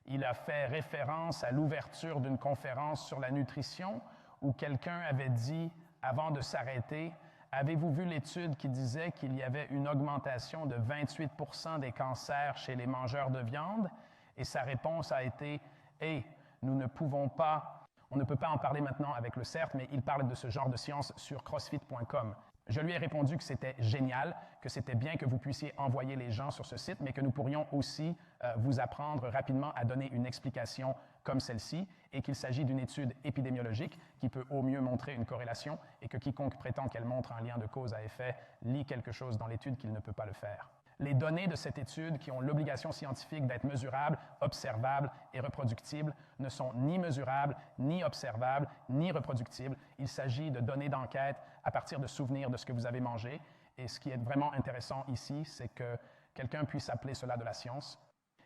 Il a fait référence à l'ouverture d'une conférence sur la nutrition où quelqu'un avait dit, avant de s'arrêter, « Avez-vous vu l'étude qui disait qu'il y avait une augmentation de 28% des cancers chez les mangeurs de viande? » Et sa réponse a été « Hey, nous ne pouvons pas... » On ne peut pas en parler maintenant avec le CERT, mais il parle de ce genre de science sur crossfit.com. Je lui ai répondu que c'était génial, que c'était bien que vous puissiez envoyer les gens sur ce site, mais que nous pourrions aussi vous apprendre rapidement à donner une explication comme celle-ci, et qu'il s'agit d'une étude épidémiologique qui peut au mieux montrer une corrélation, et que quiconque prétend qu'elle montre un lien de cause à effet lit quelque chose dans l'étude qu'il ne peut pas le faire. Les données de cette étude, qui ont l'obligation scientifique d'être mesurables, observables et reproductibles, ne sont ni mesurables, ni observables, ni reproductibles. Il s'agit de données d'enquête à partir de souvenirs de ce que vous avez mangé. Et ce qui est vraiment intéressant ici, c'est que quelqu'un puisse appeler cela de la science.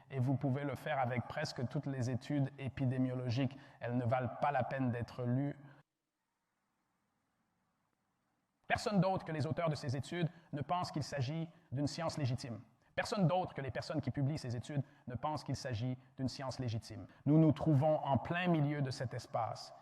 Et vous pouvez le faire avec presque toutes les études épidémiologiques. Elles ne valent pas la peine d'être lues. Personne d'autre que les auteurs de ces études ne pense qu'il s'agit d'une science légitime. Personne d'autre que les personnes qui publient ces études ne pense qu'il s'agit d'une science légitime. Nous nous trouvons en plein milieu de cet espace.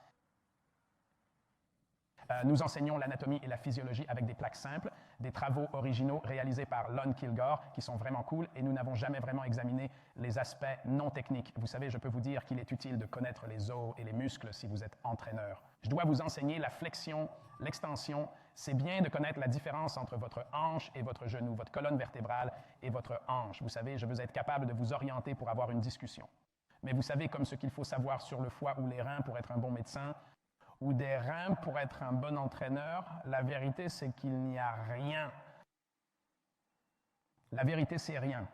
Nous enseignons l'anatomie et la physiologie avec des plaques simples, des travaux originaux réalisés par Lon Kilgore qui sont vraiment cool et nous n'avons jamais vraiment examiné les aspects non techniques. Vous savez, je peux vous dire qu'il est utile de connaître les os et les muscles si vous êtes entraîneur. Je dois vous enseigner la flexion, l'extension. C'est bien de connaître la différence entre votre hanche et votre genou, votre colonne vertébrale et votre hanche. Vous savez, je veux être capable de vous orienter pour avoir une discussion. Mais vous savez, comme ce qu'il faut savoir sur le foie ou les reins pour être un bon médecin, ou des reins pour être un bon entraîneur, la vérité, c'est qu'il n'y a rien. La vérité, c'est rien.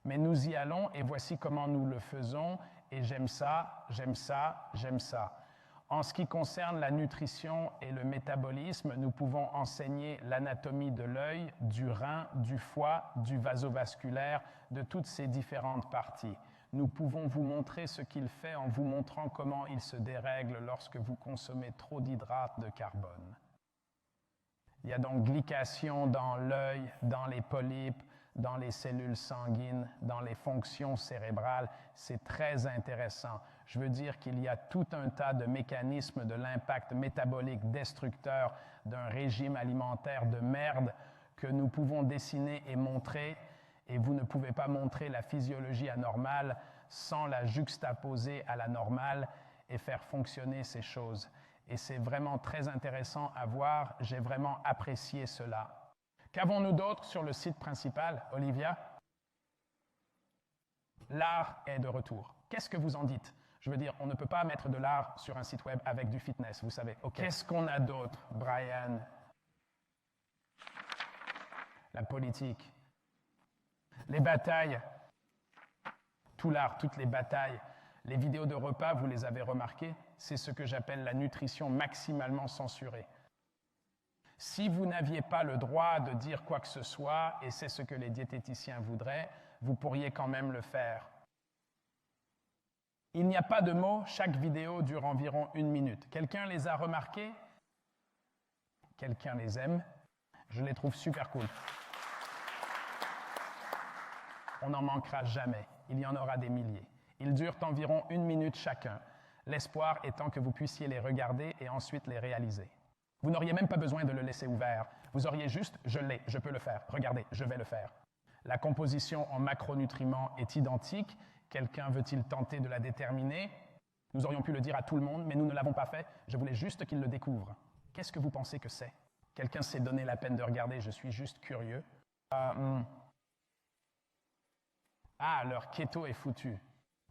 Mais nous y allons et voici comment nous le faisons et j'aime ça, j'aime ça, j'aime ça. En ce qui concerne la nutrition et le métabolisme, nous pouvons enseigner l'anatomie de l'œil, du rein, du foie, du vasovasculaire, de toutes ces différentes parties. Nous pouvons vous montrer ce qu'il fait en vous montrant comment il se dérègle lorsque vous consommez trop d'hydrates de carbone. Il y a donc glycation dans l'œil, dans les polypes, dans les cellules sanguines, dans les fonctions cérébrales. C'est très intéressant. Je veux dire qu'il y a tout un tas de mécanismes de l'impact métabolique destructeur d'un régime alimentaire de merde que nous pouvons dessiner et montrer, et vous ne pouvez pas montrer la physiologie anormale sans la juxtaposer à la normale et faire fonctionner ces choses. Et c'est vraiment très intéressant à voir. J'ai vraiment apprécié cela. Qu'avons-nous d'autre sur le site principal, Olivia? L'art est de retour. Qu'est-ce que vous en dites? Je veux dire, on ne peut pas mettre de l'art sur un site web avec du fitness, vous savez. Okay. Qu'est-ce qu'on a d'autre, Brian? La politique. Les batailles. Tout l'art, toutes les batailles. Les vidéos de repas, vous les avez remarquées, c'est ce que j'appelle la nutrition maximalement censurée. Si vous n'aviez pas le droit de dire quoi que ce soit, et c'est ce que les diététiciens voudraient, vous pourriez quand même le faire. Il n'y a pas de mots, chaque vidéo dure environ 1 minute. Quelqu'un les a remarqués? Quelqu'un les aime? Je les trouve super cool. On n'en manquera jamais, il y en aura des milliers. Ils durent environ 1 minute chacun, l'espoir étant que vous puissiez les regarder et ensuite les réaliser. Vous n'auriez même pas besoin de le laisser ouvert. Vous auriez juste « je l'ai, je peux le faire, regardez, je vais le faire ». La composition en macronutriments est identique. Quelqu'un veut-il tenter de la déterminer? Nous aurions pu le dire à tout le monde, mais nous ne l'avons pas fait. Je voulais juste qu'il le découvre. Qu'est-ce que vous pensez que c'est? Quelqu'un s'est donné la peine de regarder, je suis juste curieux. Ah, leur keto est foutu.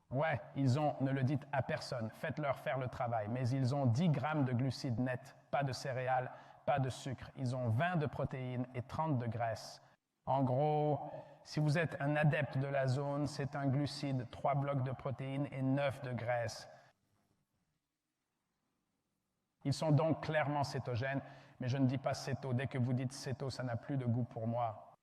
Ouais, ils ont, ne le dites à personne, faites-leur faire le travail, mais ils ont 10 grammes de glucides nets, pas de céréales, pas de sucre. Ils ont 20 de protéines et 30 de graisse. En gros, si vous êtes un adepte de la zone, c'est un glucide, 3 blocs de protéines et 9 de graisse. Ils sont donc clairement cétogènes, mais je ne dis pas céto. Dès que vous dites céto, ça n'a plus de goût pour moi.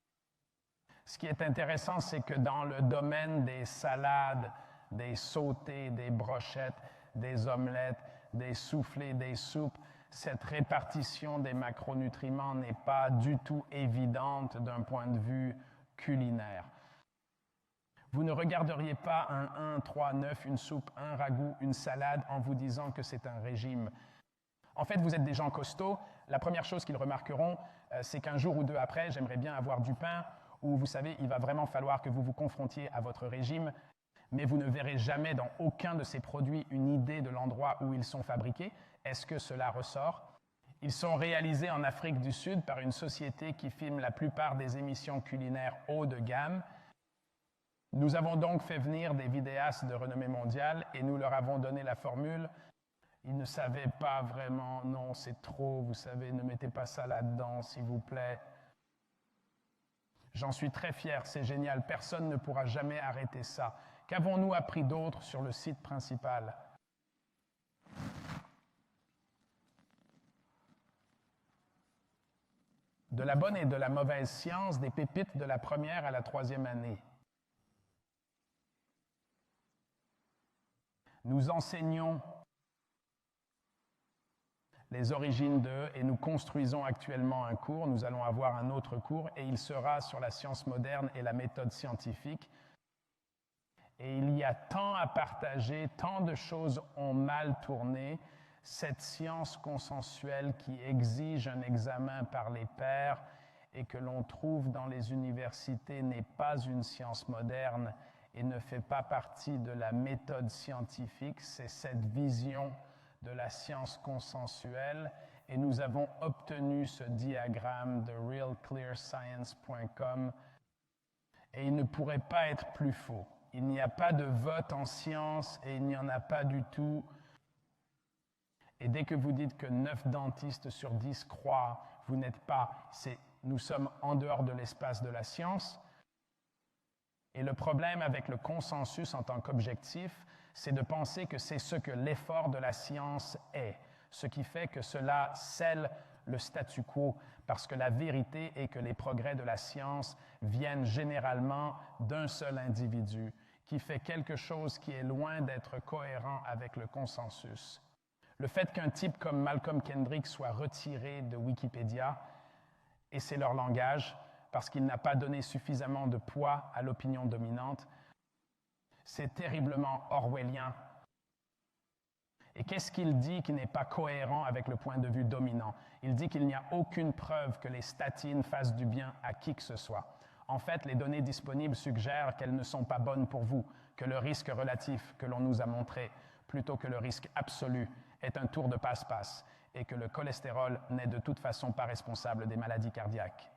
Ce qui est intéressant, c'est que dans le domaine des salades, des sautés, des brochettes, des omelettes, des soufflés, des soupes, cette répartition des macronutriments n'est pas du tout évidente d'un point de vue culinaire. Vous ne regarderiez pas un 1, 3, 9, une soupe, un ragoût, une salade en vous disant que c'est un régime. En fait, vous êtes des gens costauds. La première chose qu'ils remarqueront, c'est qu'un jour ou deux après, j'aimerais bien avoir du pain, ou vous savez, il va vraiment falloir que vous vous confrontiez à votre régime, mais vous ne verrez jamais dans aucun de ces produits une idée de l'endroit où ils sont fabriqués. Est-ce que cela ressort? Ils sont réalisés en Afrique du Sud par une société qui filme la plupart des émissions culinaires haut de gamme. Nous avons donc fait venir des vidéastes de renommée mondiale et nous leur avons donné la formule. Ils ne savaient pas vraiment, non, c'est trop, vous savez, ne mettez pas ça là-dedans, s'il vous plaît. J'en suis très fier, c'est génial, personne ne pourra jamais arrêter ça. Qu'avons-nous appris d'autre sur le site principal? De la bonne et de la mauvaise science, des pépites de la première à la 3e année. Nous enseignons les origines d'eux et nous construisons actuellement un cours. Nous allons avoir un autre cours et il sera sur la science moderne et la méthode scientifique. Et il y a tant à partager, tant de choses ont mal tourné. Cette science consensuelle qui exige un examen par les pairs et que l'on trouve dans les universités n'est pas une science moderne et ne fait pas partie de la méthode scientifique. C'est cette vision de la science consensuelle et nous avons obtenu ce diagramme de realclearscience.com et il ne pourrait pas être plus faux. Il n'y a pas de vote en science et il n'y en a pas du tout. Et dès que vous dites que 9 dentistes sur 10 croient, vous n'êtes pas, nous sommes en dehors de l'espace de la science. Et le problème avec le consensus en tant qu'objectif, c'est de penser que c'est ce que l'effort de la science est, ce qui fait que cela scelle le statu quo, parce que la vérité est que les progrès de la science viennent généralement d'un seul individu, qui fait quelque chose qui est loin d'être cohérent avec le consensus. Le fait qu'un type comme Malcolm Kendrick soit retiré de Wikipédia, et c'est leur langage, parce qu'il n'a pas donné suffisamment de poids à l'opinion dominante, c'est terriblement orwellien. Et qu'est-ce qu'il dit qui n'est pas cohérent avec le point de vue dominant? Il dit qu'il n'y a aucune preuve que les statines fassent du bien à qui que ce soit. En fait, les données disponibles suggèrent qu'elles ne sont pas bonnes pour vous, que le risque relatif que l'on nous a montré, plutôt que le risque absolu, est un tour de passe-passe et que le cholestérol n'est de toute façon pas responsable des maladies cardiaques.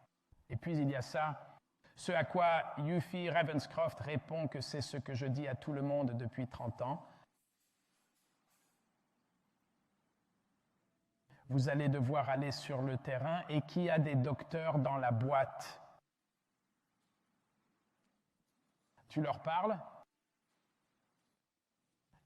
Et puis il y a ça, ce à quoi Yuffie Ravenscroft répond que c'est ce que je dis à tout le monde depuis 30 ans. Vous allez devoir aller sur le terrain et qui a des docteurs dans la boîte. Tu leur parles?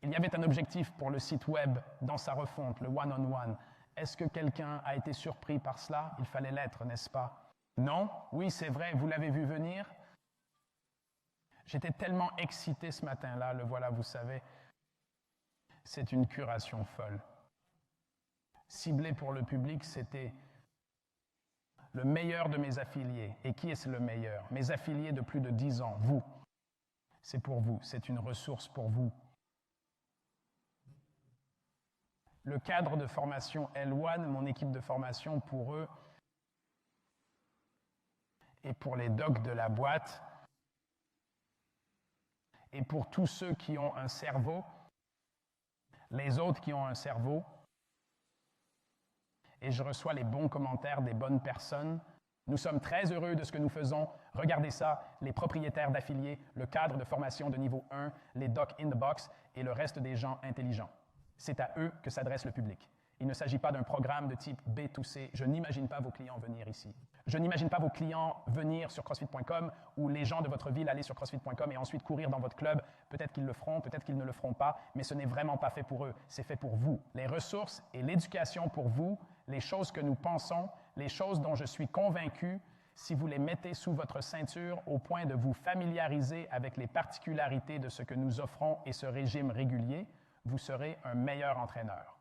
Il y avait un objectif pour le site web dans sa refonte, le one-on-one. Est-ce que quelqu'un a été surpris par cela? Il fallait l'être, n'est-ce pas? Non? Oui, c'est vrai, vous l'avez vu venir? J'étais tellement excité ce matin-là, le voilà, vous savez. C'est une curation folle. Ciblé pour le public, c'était le meilleur de mes affiliés. Et qui est le meilleur? Mes affiliés de plus de 10 ans, vous. C'est pour vous, c'est une ressource pour vous. Le cadre de formation L1, mon équipe de formation pour eux et pour les docs de la boîte et pour tous ceux qui ont un cerveau, les autres qui ont un cerveau, et je reçois les bons commentaires des bonnes personnes. Nous sommes très heureux de ce que nous faisons. Regardez ça, les propriétaires d'affiliés, le cadre de formation de niveau 1, les docs in the box et le reste des gens intelligents. C'est à eux que s'adresse le public. Il ne s'agit pas d'un programme de type B2C. Je n'imagine pas vos clients venir ici. Je n'imagine pas vos clients venir sur CrossFit.com ou les gens de votre ville aller sur CrossFit.com et ensuite courir dans votre club. Peut-être qu'ils le feront, peut-être qu'ils ne le feront pas, mais ce n'est vraiment pas fait pour eux. C'est fait pour vous. Les ressources et l'éducation pour vous, les choses que nous pensons, les choses dont je suis convaincu, si vous les mettez sous votre ceinture au point de vous familiariser avec les particularités de ce que nous offrons et ce régime régulier, vous serez un meilleur entraîneur.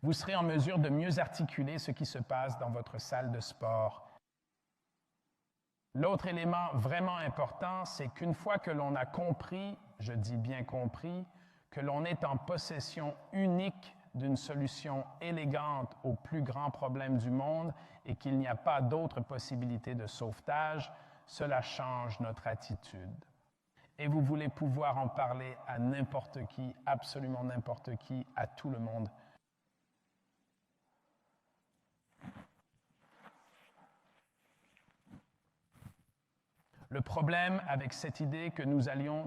Vous serez en mesure de mieux articuler ce qui se passe dans votre salle de sport. L'autre élément vraiment important, c'est qu'une fois que l'on a compris, je dis bien compris, que l'on est en possession unique d'une solution élégante aux plus grands problèmes du monde et qu'il n'y a pas d'autre possibilité de sauvetage, cela change notre attitude. Et vous voulez pouvoir en parler à n'importe qui, absolument n'importe qui, à tout le monde. Le problème avec cette idée que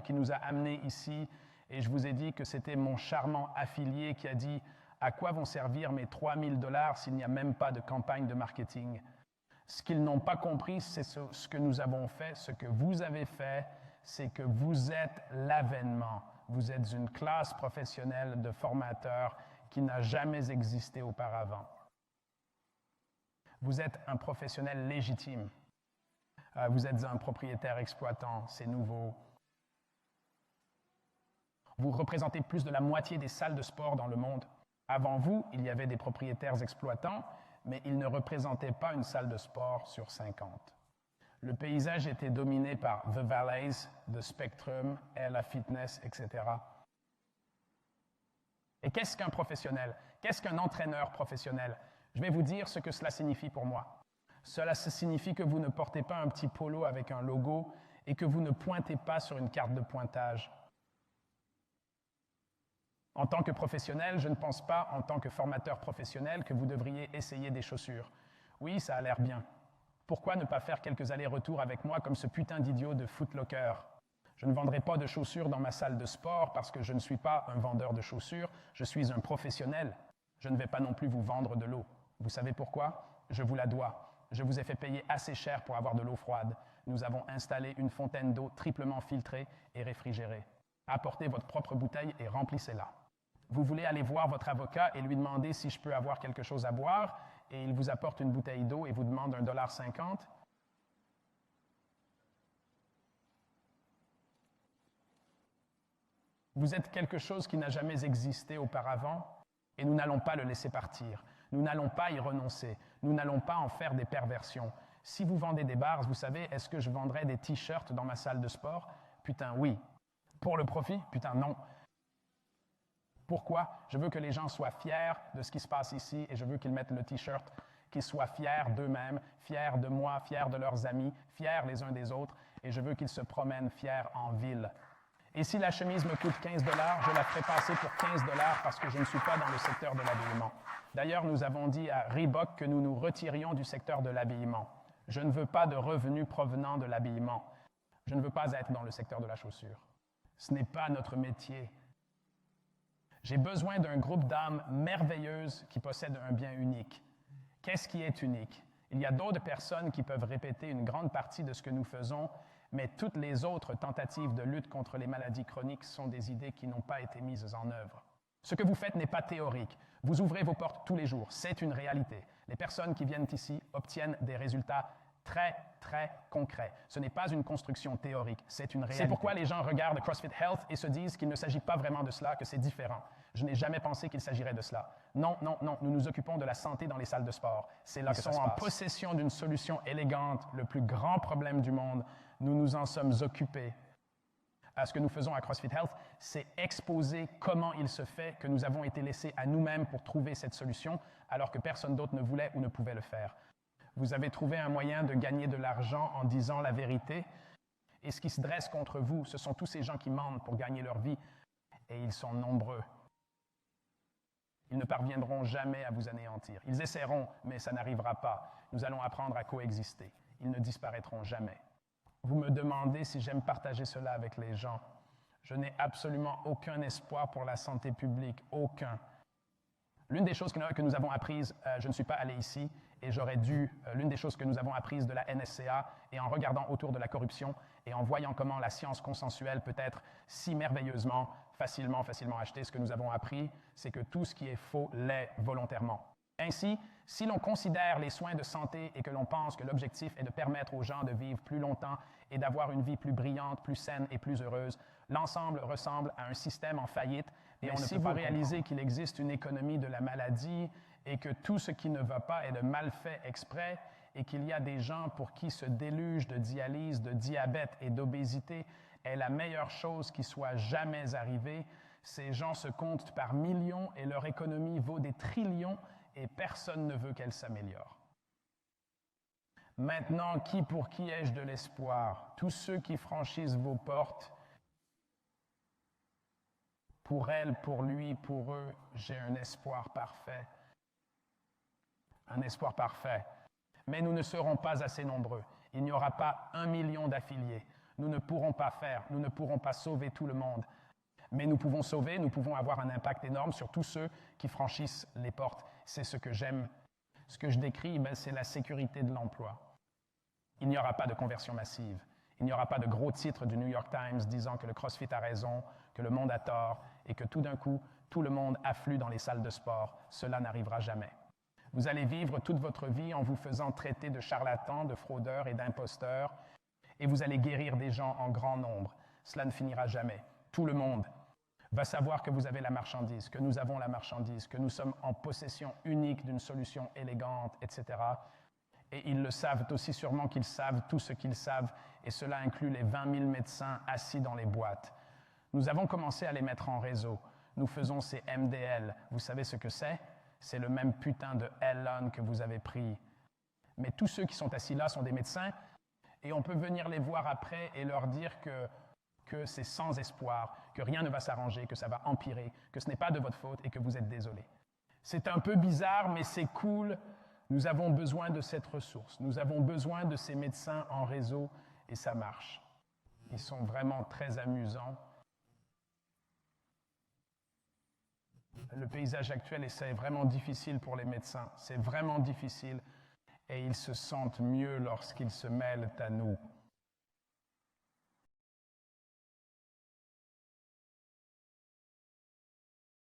qui nous a amenés ici, et je vous ai dit que c'était mon charmant affilié qui a dit « À quoi vont servir mes 3 000 $ s'il n'y a même pas de campagne de marketing ?» Ce qu'ils n'ont pas compris, c'est ce que nous avons fait, ce que vous avez fait, c'est que vous êtes l'avènement. Vous êtes une classe professionnelle de formateurs qui n'a jamais existé auparavant. Vous êtes un professionnel légitime. Vous êtes un propriétaire exploitant, c'est nouveau. Vous représentez plus de la moitié des salles de sport dans le monde. Avant vous, il y avait des propriétaires exploitants, mais ils ne représentaient pas une salle de sport sur 50. Le paysage était dominé par The Valleys, The Spectrum, Ella Fitness, etc. Et qu'est-ce qu'un professionnel? Qu'est-ce qu'un entraîneur professionnel? Je vais vous dire ce que cela signifie pour moi. Cela signifie que vous ne portez pas un petit polo avec un logo et que vous ne pointez pas sur une carte de pointage. En tant que professionnel, je ne pense pas, en tant que formateur professionnel, que vous devriez essayer des chaussures. Oui, ça a l'air bien. Pourquoi ne pas faire quelques allers-retours avec moi comme ce putain d'idiot de Foot Locker? Je ne vendrai pas de chaussures dans ma salle de sport parce que je ne suis pas un vendeur de chaussures, je suis un professionnel. Je ne vais pas non plus vous vendre de l'eau. Vous savez pourquoi? Je vous la dois. Je vous ai fait payer assez cher pour avoir de l'eau froide. Nous avons installé une fontaine d'eau triplement filtrée et réfrigérée. Apportez votre propre bouteille et remplissez-la. Vous voulez aller voir votre avocat et lui demander si je peux avoir quelque chose à boire, et il vous apporte une bouteille d'eau et vous demande $1,50. Vous êtes quelque chose qui n'a jamais existé auparavant, et nous n'allons pas le laisser partir. Nous n'allons pas y renoncer. Nous n'allons pas en faire des perversions. Si vous vendez des bars, vous savez, est-ce que je vendrais des t-shirts dans ma salle de sport? Putain, oui. Pour le profit? Putain, non. Pourquoi? Je veux que les gens soient fiers de ce qui se passe ici et je veux qu'ils mettent le t-shirt, qu'ils soient fiers d'eux-mêmes, fiers de moi, fiers de leurs amis, fiers les uns des autres, et je veux qu'ils se promènent fiers en ville. Et si la chemise me coûte 15 $, je la ferai passer pour 15 $ parce que je ne suis pas dans le secteur de l'habillement. D'ailleurs, nous avons dit à Reebok que nous nous retirions du secteur de l'habillement. Je ne veux pas de revenus provenant de l'habillement. Je ne veux pas être dans le secteur de la chaussure. Ce n'est pas notre métier. J'ai besoin d'un groupe d'âmes merveilleuses qui possèdent un bien unique. Qu'est-ce qui est unique? Il y a d'autres personnes qui peuvent répéter une grande partie de ce que nous faisons, mais toutes les autres tentatives de lutte contre les maladies chroniques sont des idées qui n'ont pas été mises en œuvre. Ce que vous faites n'est pas théorique. Vous ouvrez vos portes tous les jours. C'est une réalité. Les personnes qui viennent ici obtiennent des résultats très, très concret. Ce n'est pas une construction théorique, c'est une réalité. C'est pourquoi les gens regardent CrossFit Health et se disent qu'il ne s'agit pas vraiment de cela, que c'est différent. Je n'ai jamais pensé qu'il s'agirait de cela. Non, non, non, nous nous occupons de la santé dans les salles de sport. C'est là que ça se passe. Ils sont en possession d'une solution élégante, le plus grand problème du monde. Nous nous en sommes occupés. Ce que nous faisons à CrossFit Health, c'est exposer comment il se fait que nous avons été laissés à nous-mêmes pour trouver cette solution, alors que personne d'autre ne voulait ou ne pouvait le faire. Vous avez trouvé un moyen de gagner de l'argent en disant la vérité, et ce qui se dresse contre vous, ce sont tous ces gens qui mentent pour gagner leur vie, et ils sont nombreux. Ils ne parviendront jamais à vous anéantir. Ils essaieront, mais ça n'arrivera pas. Nous allons apprendre à coexister. Ils ne disparaîtront jamais. Vous me demandez si j'aime partager cela avec les gens. Je n'ai absolument aucun espoir pour la santé publique, aucun. L'une des choses que nous avons apprises, je ne suis pas allé ici, et j'aurais dû, l'une des choses que nous avons apprises de la NSCA, et en regardant autour de la corruption, et en voyant comment la science consensuelle peut être si merveilleusement, facilement achetée, ce que nous avons appris, c'est que tout ce qui est faux l'est volontairement. Ainsi, si l'on considère les soins de santé et que l'on pense que l'objectif est de permettre aux gens de vivre plus longtemps et d'avoir une vie plus brillante, plus saine et plus heureuse, l'ensemble ressemble à un système en faillite. Et on ne peut pas réaliser qu'il existe une économie de la maladie et que tout ce qui ne va pas est de mal fait exprès et qu'il y a des gens pour qui ce déluge de dialyse, de diabète et d'obésité est la meilleure chose qui soit jamais arrivée. Ces gens se comptent par millions et leur économie vaut des trillions et personne ne veut qu'elle s'améliore. Maintenant, pour qui ai-je de l'espoir? Tous ceux qui franchissent vos portes, pour elle, pour lui, pour eux, j'ai un espoir parfait. Un espoir parfait. Mais nous ne serons pas assez nombreux. Il n'y aura pas 1 million d'affiliés. Nous ne pourrons pas nous ne pourrons pas sauver tout le monde. Mais nous pouvons sauver, nous pouvons avoir un impact énorme sur tous ceux qui franchissent les portes. C'est ce que j'aime. Ce que je décris, c'est la sécurité de l'emploi. Il n'y aura pas de conversion massive. Il n'y aura pas de gros titres du New York Times disant que le CrossFit a raison, que le monde a tort et que tout d'un coup, tout le monde afflue dans les salles de sport. Cela n'arrivera jamais. Vous allez vivre toute votre vie en vous faisant traiter de charlatans, de fraudeurs et d'imposteurs et vous allez guérir des gens en grand nombre. Cela ne finira jamais. Tout le monde va savoir que vous avez la marchandise, que nous avons la marchandise, que nous sommes en possession unique d'une solution élégante, etc. Et ils le savent aussi sûrement qu'ils savent tout ce qu'ils savent, et cela inclut les 20 000 médecins assis dans les boîtes. Nous avons commencé à les mettre en réseau. Nous faisons ces MDL. Vous savez ce que c'est? C'est le même putain de L-on que vous avez pris. Mais tous ceux qui sont assis là sont des médecins, et on peut venir les voir après et leur dire que c'est sans espoir, que rien ne va s'arranger, que ça va empirer, que ce n'est pas de votre faute et que vous êtes désolé. C'est un peu bizarre, mais c'est cool. Nous avons besoin de cette ressource. Nous avons besoin de ces médecins en réseau et ça marche. Ils sont vraiment très amusants. Le paysage actuel, c'est vraiment difficile pour les médecins. C'est vraiment difficile et ils se sentent mieux lorsqu'ils se mêlent à nous.